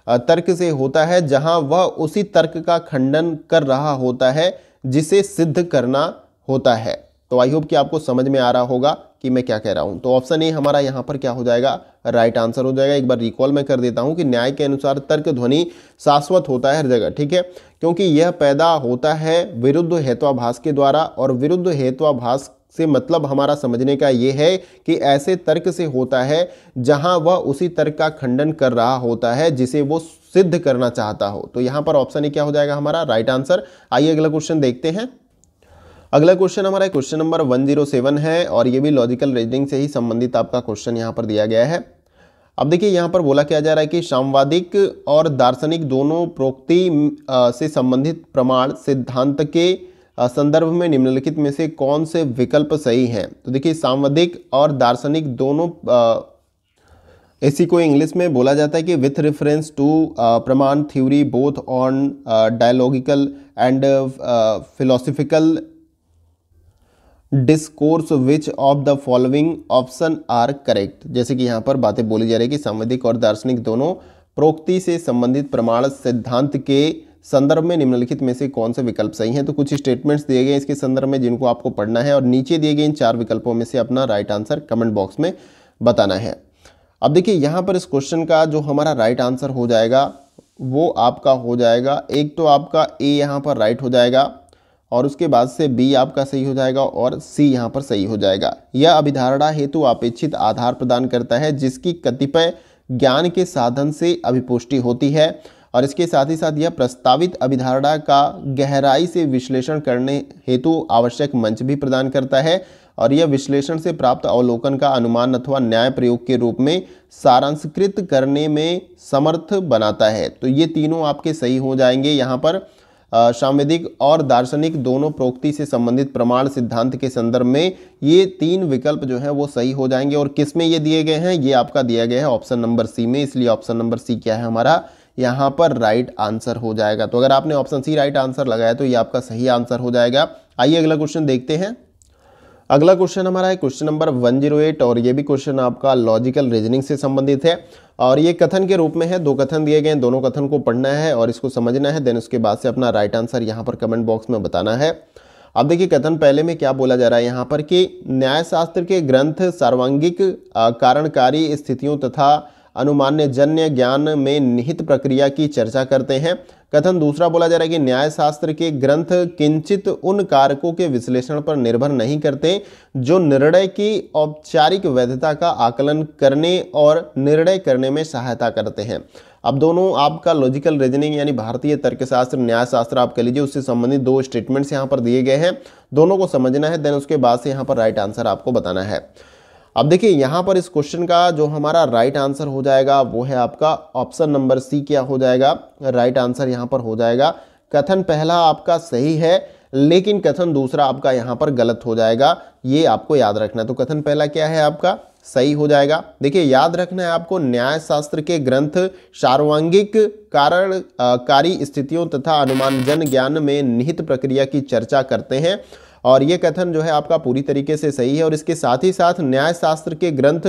तर्क से होता है जहां वह उसी तर्क का खंडन कर रहा होता है जिसे सिद्ध करना होता है। तो आई होप कि आपको समझ में आ रहा होगा कि मैं क्या कह रहा हूं। तो ऑप्शन ए हमारा यहाँ पर क्या हो जाएगा, राइट आंसर हो जाएगा। एक बार रिकॉल मैं कर देता हूं कि न्याय के अनुसार तर्क ध्वनि शाश्वत होता है हर जगह, ठीक है, क्योंकि यह पैदा होता है विरुद्ध हेत्वाभास के द्वारा, और विरुद्ध हेत्वाभास से मतलब हमारा समझने का ये है कि ऐसे तर्क से होता है जहां वह उसी तर्क का खंडन कर रहा होता है जिसे वो सिद्ध करना चाहता हो। तो यहाँ पर ऑप्शन ए क्या हो जाएगा हमारा राइट आंसर। आइए अगला क्वेश्चन देखते हैं। अगला क्वेश्चन हमारा क्वेश्चन नंबर 107 है और ये भी लॉजिकल रीजनिंग से ही संबंधित आपका क्वेश्चन यहाँ पर दिया गया है। अब देखिए यहाँ पर बोला क्या जा रहा है कि सामवादिक और दार्शनिक दोनों प्रोक्ति से संबंधित प्रमाण सिद्धांत के संदर्भ में निम्नलिखित में से कौन से विकल्प सही हैं। तो देखिए सामवादिक और दार्शनिक दोनों इसी को इंग्लिश में बोला जाता है कि विथ रेफरेंस टू प्रमाण theory both on dialogical and philosophical discourse which of the following option are correct. जैसे कि यहाँ पर बातें बोली जा रही है कि सामवेदिक और दार्शनिक दोनों प्रोक्ति से संबंधित प्रमाण सिद्धांत के संदर्भ में निम्नलिखित में से कौन से विकल्प सही हैं। तो कुछ स्टेटमेंट्स दिए गए इसके संदर्भ में जिनको आपको पढ़ना है और नीचे दिए गए इन 4 विकल्पों में से अपना राइट आंसर कमेंट बॉक्स में बताना है। अब देखिए यहाँ पर इस क्वेश्चन का जो हमारा राइट आंसर हो जाएगा वो आपका हो जाएगा, एक तो आपका ए यहाँ पर राइट हो जाएगा और उसके बाद से बी आपका सही हो जाएगा और सी यहाँ पर सही हो जाएगा। यह अभिधारणा हेतु अपेक्षित आधार प्रदान करता है जिसकी कतिपय ज्ञान के साधन से अभिपुष्टि होती है और इसके साथ ही साथ यह प्रस्तावित अभिधारणा का गहराई से विश्लेषण करने हेतु आवश्यक मंच भी प्रदान करता है और यह विश्लेषण से प्राप्त अवलोकन का अनुमान अथवा न्याय प्रयोग के रूप में सारांशकृत करने में समर्थ बनाता है। तो ये तीनों आपके सही हो जाएंगे। यहाँ पर सामवेदिक और दार्शनिक दोनों प्रोक्ति से संबंधित प्रमाण सिद्धांत के संदर्भ में ये 3 विकल्प जो है वो सही हो जाएंगे। और किस में ये दिए गए हैं, ये आपका दिया गया है ऑप्शन नंबर सी में, इसलिए ऑप्शन नंबर सी क्या है हमारा यहाँ पर राइट आंसर हो जाएगा। तो अगर आपने ऑप्शन सी राइट आंसर लगाया तो ये आपका सही आंसर हो जाएगा। आइए अगला क्वेश्चन देखते हैं। अगला क्वेश्चन हमारा है क्वेश्चन नंबर 108 और ये भी क्वेश्चन आपका लॉजिकल रीजनिंग से संबंधित है और ये कथन के रूप में है। 2 कथन दिए गए हैं, दोनों कथन को पढ़ना है और इसको समझना है, देन उसके बाद से अपना राइट आंसर यहाँ पर कमेंट बॉक्स में बताना है। अब देखिए कथन पहले में क्या बोला जा रहा है यहाँ पर कि न्यायशास्त्र के ग्रंथ सार्वंगिक कारणकारी स्थितियों तथा अनुमान्य जन्य ज्ञान में निहित प्रक्रिया की चर्चा करते हैं। कथन दूसरा बोला जा रहा है कि न्यायशास्त्र के ग्रंथ किंचित उन कारकों के विश्लेषण पर निर्भर नहीं करते जो निर्णय की औपचारिक वैधता का आकलन करने और निर्णय करने में सहायता करते हैं। अब दोनों आपका लॉजिकल रीजनिंग यानी भारतीय तर्कशास्त्र न्यायशास्त्र आप कह लीजिए, उससे संबंधित 2 स्टेटमेंट्स यहाँ पर दिए गए हैं, दोनों को समझना है, देन उसके बाद से यहाँ पर राइट आंसर आपको बताना है। अब देखिए यहाँ पर इस क्वेश्चन का जो हमारा राइट आंसर हो जाएगा वो है आपका ऑप्शन नंबर सी क्या हो जाएगा, राइट आंसर यहाँ पर हो जाएगा। कथन पहला आपका सही है लेकिन कथन दूसरा आपका यहाँ पर गलत हो जाएगा, ये आपको याद रखना है। तो कथन पहला क्या है आपका सही हो जाएगा। देखिए याद रखना है आपको, न्यायशास्त्र के ग्रंथ सार्वंगिक कारणकारी स्थितियों तथा अनुमानजन ज्ञान में निहित प्रक्रिया की चर्चा करते हैं और ये कथन जो है आपका पूरी तरीके से सही है। और इसके साथ ही साथ न्यायशास्त्र के ग्रंथ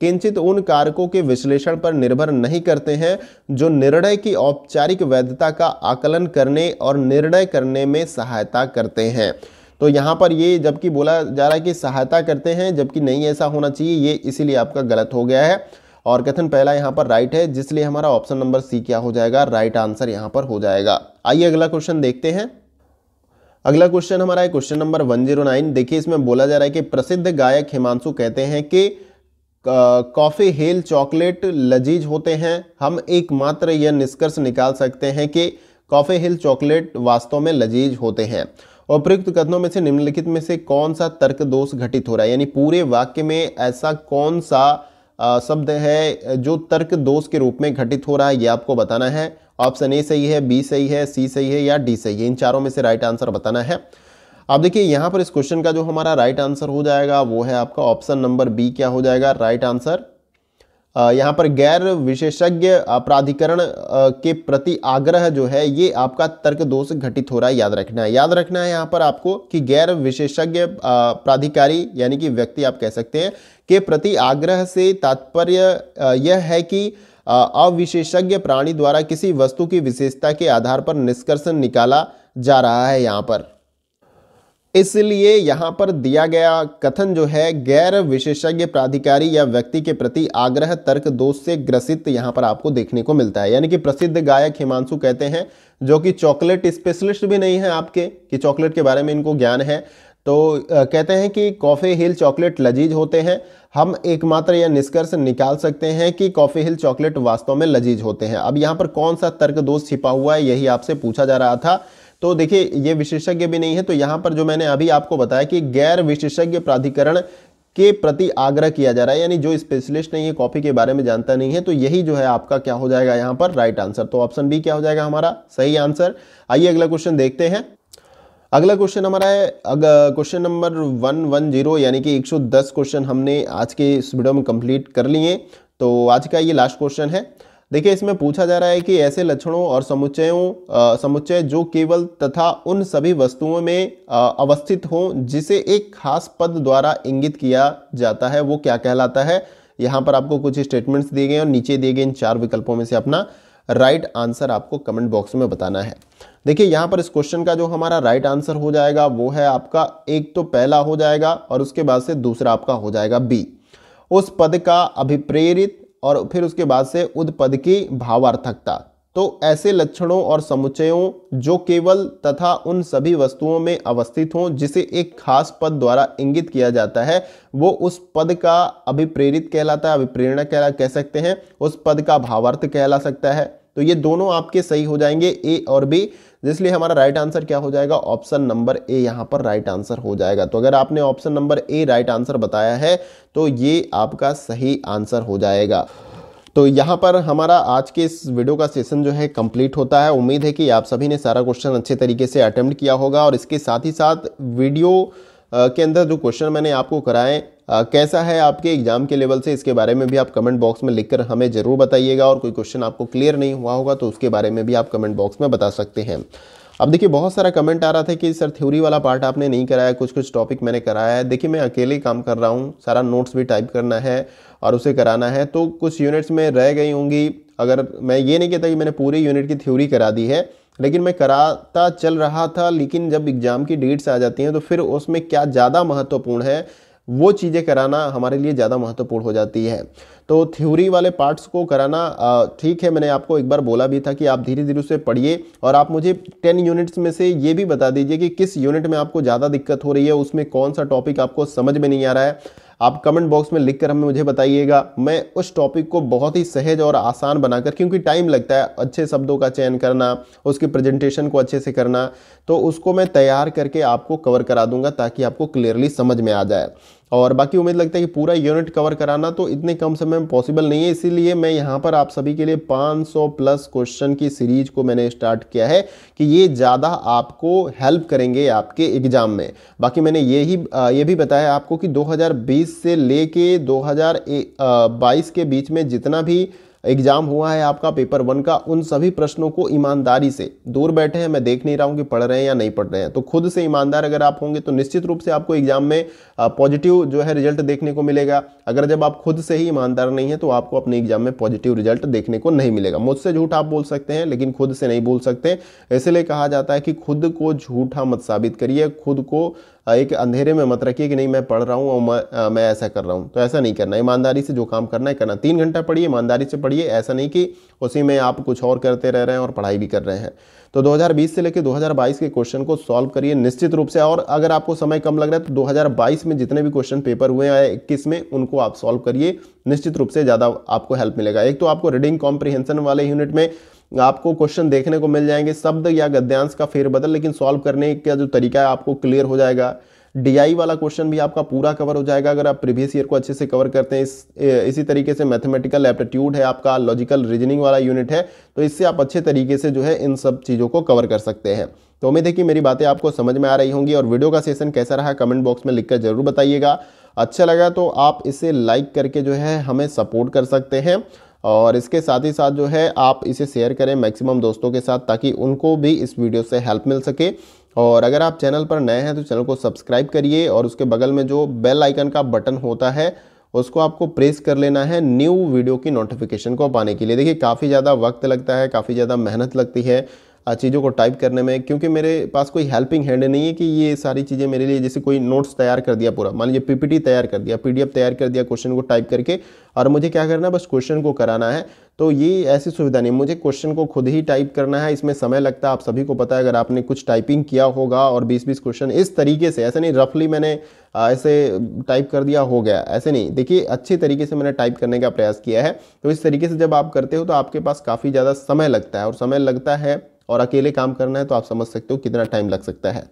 किंचित उन कारकों के विश्लेषण पर निर्भर नहीं करते हैं जो निर्णय की औपचारिक वैधता का आकलन करने और निर्णय करने में सहायता करते हैं। तो यहाँ पर ये जबकि बोला जा रहा है कि सहायता करते हैं, जबकि नहीं ऐसा होना चाहिए, ये इसीलिए आपका गलत हो गया है और कथन पहला यहाँ पर राइट है, जिसलिए हमारा ऑप्शन नंबर सी क्या हो जाएगा, राइट आंसर यहाँ पर हो जाएगा। आइए अगला क्वेश्चन देखते हैं। अगला क्वेश्चन हमारा है क्वेश्चन नंबर 109। देखिए इसमें बोला जा रहा है कि प्रसिद्ध गायक हिमांशु कहते हैं कि कॉफी हिल चॉकलेट लजीज होते हैं। हम एकमात्र यह निष्कर्ष निकाल सकते हैं कि कॉफी हिल चॉकलेट वास्तव में लजीज होते हैं। उपयुक्त कथनों में से निम्नलिखित में से कौन सा तर्क दोष घटित हो रहा है, यानी पूरे वाक्य में ऐसा कौन सा शब्द है जो तर्क दोष के रूप में घटित हो रहा है, ये आपको बताना है। ऑप्शन ए सही है, बी सही है, सी सही है या डी सही है, इन चारों में से राइट आंसर बताना है। अब देखिए यहाँ पर इस क्वेश्चन का जो हमारा राइट आंसर हो जाएगा वो है आपका ऑप्शन नंबर बी क्या हो जाएगा, राइट आंसर। यहाँ पर गैर विशेषज्ञ प्राधिकरण के प्रति आग्रह जो है ये आपका तर्क दोष घटित हो रहा है, याद रखना है। याद रखना है यहाँ पर आपको कि गैर विशेषज्ञ प्राधिकारी यानी कि व्यक्ति आप कह सकते हैं के प्रति आग्रह से तात्पर्य यह है कि अविशेषज्ञ प्राणी द्वारा किसी वस्तु की विशेषता के आधार पर निष्कर्ष निकाला जा रहा है यहाँ पर, इसलिए यहाँ पर दिया गया कथन जो है गैर विशेषज्ञ प्राधिकारी या व्यक्ति के प्रति आग्रह तर्क दोष से ग्रसित यहाँ पर आपको देखने को मिलता है। यानी कि प्रसिद्ध गायक हिमांशु कहते हैं, जो कि चॉकलेट स्पेशलिस्ट भी नहीं है आपके कि चॉकलेट के बारे में इनको ज्ञान है, तो कहते हैं कि कॉफी हिल चॉकलेट लजीज होते हैं। हम एकमात्र यह निष्कर्ष निकाल सकते हैं कि कॉफी हिल चॉकलेट वास्तव में लजीज होते हैं। अब यहाँ पर कौन सा तर्क दोष छिपा हुआ है यही आपसे पूछा जा रहा था। तो देखिए ये विशेषज्ञ भी नहीं है, तो यहाँ पर जो मैंने अभी आपको बताया कि गैर विशेषज्ञ प्राधिकरण के प्रति आग्रह किया जा रहा है, यानी जो स्पेशलिस्ट नहीं है, कॉफी के बारे में जानता नहीं है, तो यही जो है आपका क्या हो जाएगा यहाँ पर राइट आंसर। तो ऑप्शन बी क्या हो जाएगा हमारा सही आंसर। आइए अगला क्वेश्चन देखते हैं। अगला क्वेश्चन हमारा है क्वेश्चन नंबर 110, यानी कि 110 क्वेश्चन हमने आज के इस वीडियो में कंप्लीट कर लिए। तो आज का ये लास्ट क्वेश्चन है। देखिए इसमें पूछा जा रहा है कि ऐसे लक्षणों और समुच्चय जो केवल तथा उन सभी वस्तुओं में अवस्थित हों जिसे एक खास पद द्वारा इंगित किया जाता है वो क्या कहलाता है। यहाँ पर आपको कुछ स्टेटमेंट्स दिए गए और नीचे दिए गए इन 4 विकल्पों में से अपना राइट आंसर आपको कमेंट बॉक्स में बताना है। देखिए यहाँ पर इस क्वेश्चन का जो हमारा राइट आंसर हो जाएगा वो है आपका एक तो पहला हो जाएगा और उसके बाद से दूसरा आपका हो जाएगा बी, उस पद का अभिप्रेरित, और फिर उसके बाद से उद पद की भावार्थकता। तो ऐसे लक्षणों और समुच्चयों जो केवल तथा उन सभी वस्तुओं में अवस्थित हों जिसे एक खास पद द्वारा इंगित किया जाता है वो उस पद का अभिप्रेरित कहलाता है, अभिप्रेरणा कह सकते हैं, उस पद का भावार्थ कहला सकता है। तो ये दोनों आपके सही हो जाएंगे ए और बी, इसलिए हमारा राइट आंसर क्या हो जाएगा ऑप्शन नंबर ए यहाँ पर राइट आंसर हो जाएगा। तो अगर आपने option number A right answer बताया है तो ये आपका सही आंसर हो जाएगा। तो यहाँ पर हमारा आज के इस वीडियो का सेशन जो है कंप्लीट होता है। उम्मीद है कि आप सभी ने सारा क्वेश्चन अच्छे तरीके से अटेम्प्ट किया होगा और इसके साथ ही साथ वीडियो के अंदर जो क्वेश्चन मैंने आपको कराए कैसा है आपके एग्जाम के लेवल से, इसके बारे में भी आप कमेंट बॉक्स में लिखकर हमें ज़रूर बताइएगा। और कोई क्वेश्चन आपको क्लियर नहीं हुआ होगा तो उसके बारे में भी आप कमेंट बॉक्स में बता सकते हैं। अब देखिए बहुत सारा कमेंट आ रहा था कि सर थ्योरी वाला पार्ट आपने नहीं कराया, कुछ टॉपिक मैंने कराया है। देखिए मैं अकेले काम कर रहा हूँ, सारा नोट्स भी टाइप करना है और उसे कराना है, तो कुछ यूनिट्स में रह गई होंगी। अगर मैं ये नहीं कहता कि मैंने पूरी यूनिट की थ्योरी करा दी है, लेकिन मैं कराता चल रहा था, लेकिन जब एग्ज़ाम की डेट्स आ जाती हैं तो फिर उसमें क्या ज़्यादा महत्वपूर्ण है वो चीज़ें कराना हमारे लिए ज़्यादा महत्वपूर्ण हो जाती है। तो थ्योरी वाले पार्ट्स को कराना ठीक है, मैंने आपको एक बार बोला भी था कि आप धीरे धीरे उसे पढ़िए और आप मुझे 10 यूनिट्स में से ये भी बता दीजिए कि किस यूनिट में आपको ज़्यादा दिक्कत हो रही है, उसमें कौन सा टॉपिक आपको समझ में नहीं आ रहा है। आप कमेंट बॉक्स में लिखकर हमें मुझे बताइएगा, मैं उस टॉपिक को बहुत ही सहज और आसान बनाकर, क्योंकि टाइम लगता है अच्छे शब्दों का चयन करना, उसकी प्रेजेंटेशन को अच्छे से करना, तो उसको मैं तैयार करके आपको कवर करा दूंगा ताकि आपको क्लियरली समझ में आ जाए। और बाकी उम्मीद लगता है कि पूरा यूनिट कवर कराना तो इतने कम समय में पॉसिबल नहीं है, इसीलिए मैं यहाँ पर आप सभी के लिए 500 प्लस क्वेश्चन की सीरीज को मैंने स्टार्ट किया है कि ये ज़्यादा आपको हेल्प करेंगे आपके एग्ज़ाम में। बाकी मैंने ये भी बताया आपको कि 2020 से लेके 2022 के बीच में जितना भी एग्जाम हुआ है आपका पेपर 1 का, उन सभी प्रश्नों को ईमानदारी से, दूर बैठे हैं मैं देख नहीं रहा हूँ कि पढ़ रहे हैं या नहीं पढ़ रहे हैं, तो खुद से ईमानदार अगर आप होंगे तो निश्चित रूप से आपको एग्जाम में पॉजिटिव जो है रिजल्ट देखने को मिलेगा। अगर जब आप खुद से ही ईमानदार नहीं है तो आपको अपने एग्जाम में पॉजिटिव रिजल्ट देखने को नहीं मिलेगा। मुझसे झूठ आप बोल सकते हैं लेकिन खुद से नहीं बोल सकते, इसलिए कहा जाता है कि खुद को झूठा मत साबित करिए, खुद को एक अंधेरे में मत रखिए कि नहीं मैं पढ़ रहा हूँ और मैं ऐसा कर रहा हूँ, तो ऐसा नहीं करना। ईमानदारी से जो काम करना है करना। 3 घंटा पढ़िए, ईमानदारी से पढ़िए, ऐसा नहीं कि उसी में आप कुछ और करते रह रहे हैं और पढ़ाई भी कर रहे हैं। तो 2020 से लेकर 2022 के क्वेश्चन को सॉल्व करिए निश्चित रूप से। और अगर आपको समय कम लग रहा है तो 2022 में जितने भी क्वेश्चन पेपर हुए हैं 21 में, उनको आप सॉल्व करिए, निश्चित रूप से ज़्यादा आपको हेल्प मिलेगा। एक तो आपको रीडिंग कॉम्प्रिहेंशन वाले यूनिट में आपको क्वेश्चन देखने को मिल जाएंगे, शब्द या गद्यांश का फेरबदल, लेकिन सॉल्व करने का जो तरीका है आपको क्लियर हो जाएगा। डीआई वाला क्वेश्चन भी आपका पूरा कवर हो जाएगा अगर आप प्रीवियस ईयर को अच्छे से कवर करते हैं। इसी तरीके से मैथमेटिकल एप्टीट्यूड है आपका, लॉजिकल रीजनिंग वाला यूनिट है, तो इससे आप अच्छे तरीके से जो है इन सब चीज़ों को कवर कर सकते हैं। तो उम्मीद है कि मेरी बातें आपको समझ में आ रही होंगी और वीडियो का सेशन कैसा रहा कमेंट बॉक्स में लिखकर जरूर बताइएगा। अच्छा लगा तो आप इसे लाइक करके जो है हमें सपोर्ट कर सकते हैं और इसके साथ ही साथ जो है आप इसे शेयर करें मैक्सिमम दोस्तों के साथ ताकि उनको भी इस वीडियो से हेल्प मिल सके। और अगर आप चैनल पर नए हैं तो चैनल को सब्सक्राइब करिए और उसके बगल में जो बेल आइकन का बटन होता है उसको आपको प्रेस कर लेना है न्यू वीडियो की नोटिफिकेशन को पाने के लिए। देखिए काफ़ी ज़्यादा वक्त लगता है, काफ़ी ज़्यादा मेहनत लगती है चीज़ों को टाइप करने में, क्योंकि मेरे पास कोई हेल्पिंग हैंड नहीं है कि ये सारी चीज़ें मेरे लिए, जैसे कोई नोट्स तैयार कर दिया पूरा, मान लीजिए पीपीटी तैयार कर दिया, पीडीएफ तैयार कर दिया क्वेश्चन को टाइप करके, और मुझे क्या करना है बस क्वेश्चन को कराना है, तो ये ऐसी सुविधा नहीं, मुझे क्वेश्चन को खुद ही टाइप करना है, इसमें समय लगता है, आप सभी को पता है। अगर आपने कुछ टाइपिंग किया होगा और 20-20 क्वेश्चन इस तरीके से, ऐसे नहीं रफली मैंने ऐसे टाइप कर दिया हो गया, ऐसे नहीं, देखिए अच्छे तरीके से मैंने टाइप करने का प्रयास किया है। तो इस तरीके से जब आप करते हो तो आपके पास काफ़ी ज़्यादा समय लगता है, और समय लगता है और अकेले काम करना है तो आप समझ सकते हो कितना टाइम लग सकता है।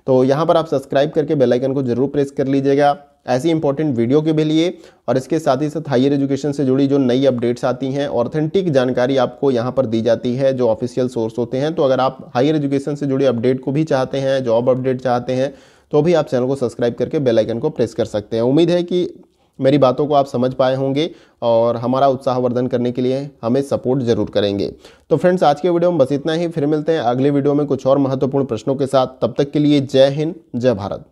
तो यहाँ पर आप सब्सक्राइब करके बेल आइकन को जरूर प्रेस कर लीजिएगा ऐसी इंपॉर्टेंट वीडियो के भी लिए। और इसके साथ ही साथ हायर एजुकेशन से जुड़ी जो नई अपडेट्स आती हैं, ऑथेंटिक जानकारी आपको यहाँ पर दी जाती है जो ऑफिशियल सोर्स होते हैं। तो अगर आप हायर एजुकेशन से जुड़ी अपडेट को भी चाहते हैं, जॉब अपडेट चाहते हैं, तो भी आप चैनल को सब्सक्राइब करके बेल आइकन को प्रेस कर सकते हैं। उम्मीद है कि मेरी बातों को आप समझ पाए होंगे और हमारा उत्साहवर्धन करने के लिए हमें सपोर्ट जरूर करेंगे। तो फ्रेंड्स, आज के वीडियो में बस इतना ही। फिर मिलते हैं अगले वीडियो में कुछ और महत्वपूर्ण प्रश्नों के साथ। तब तक के लिए जय हिंद, जय भारत।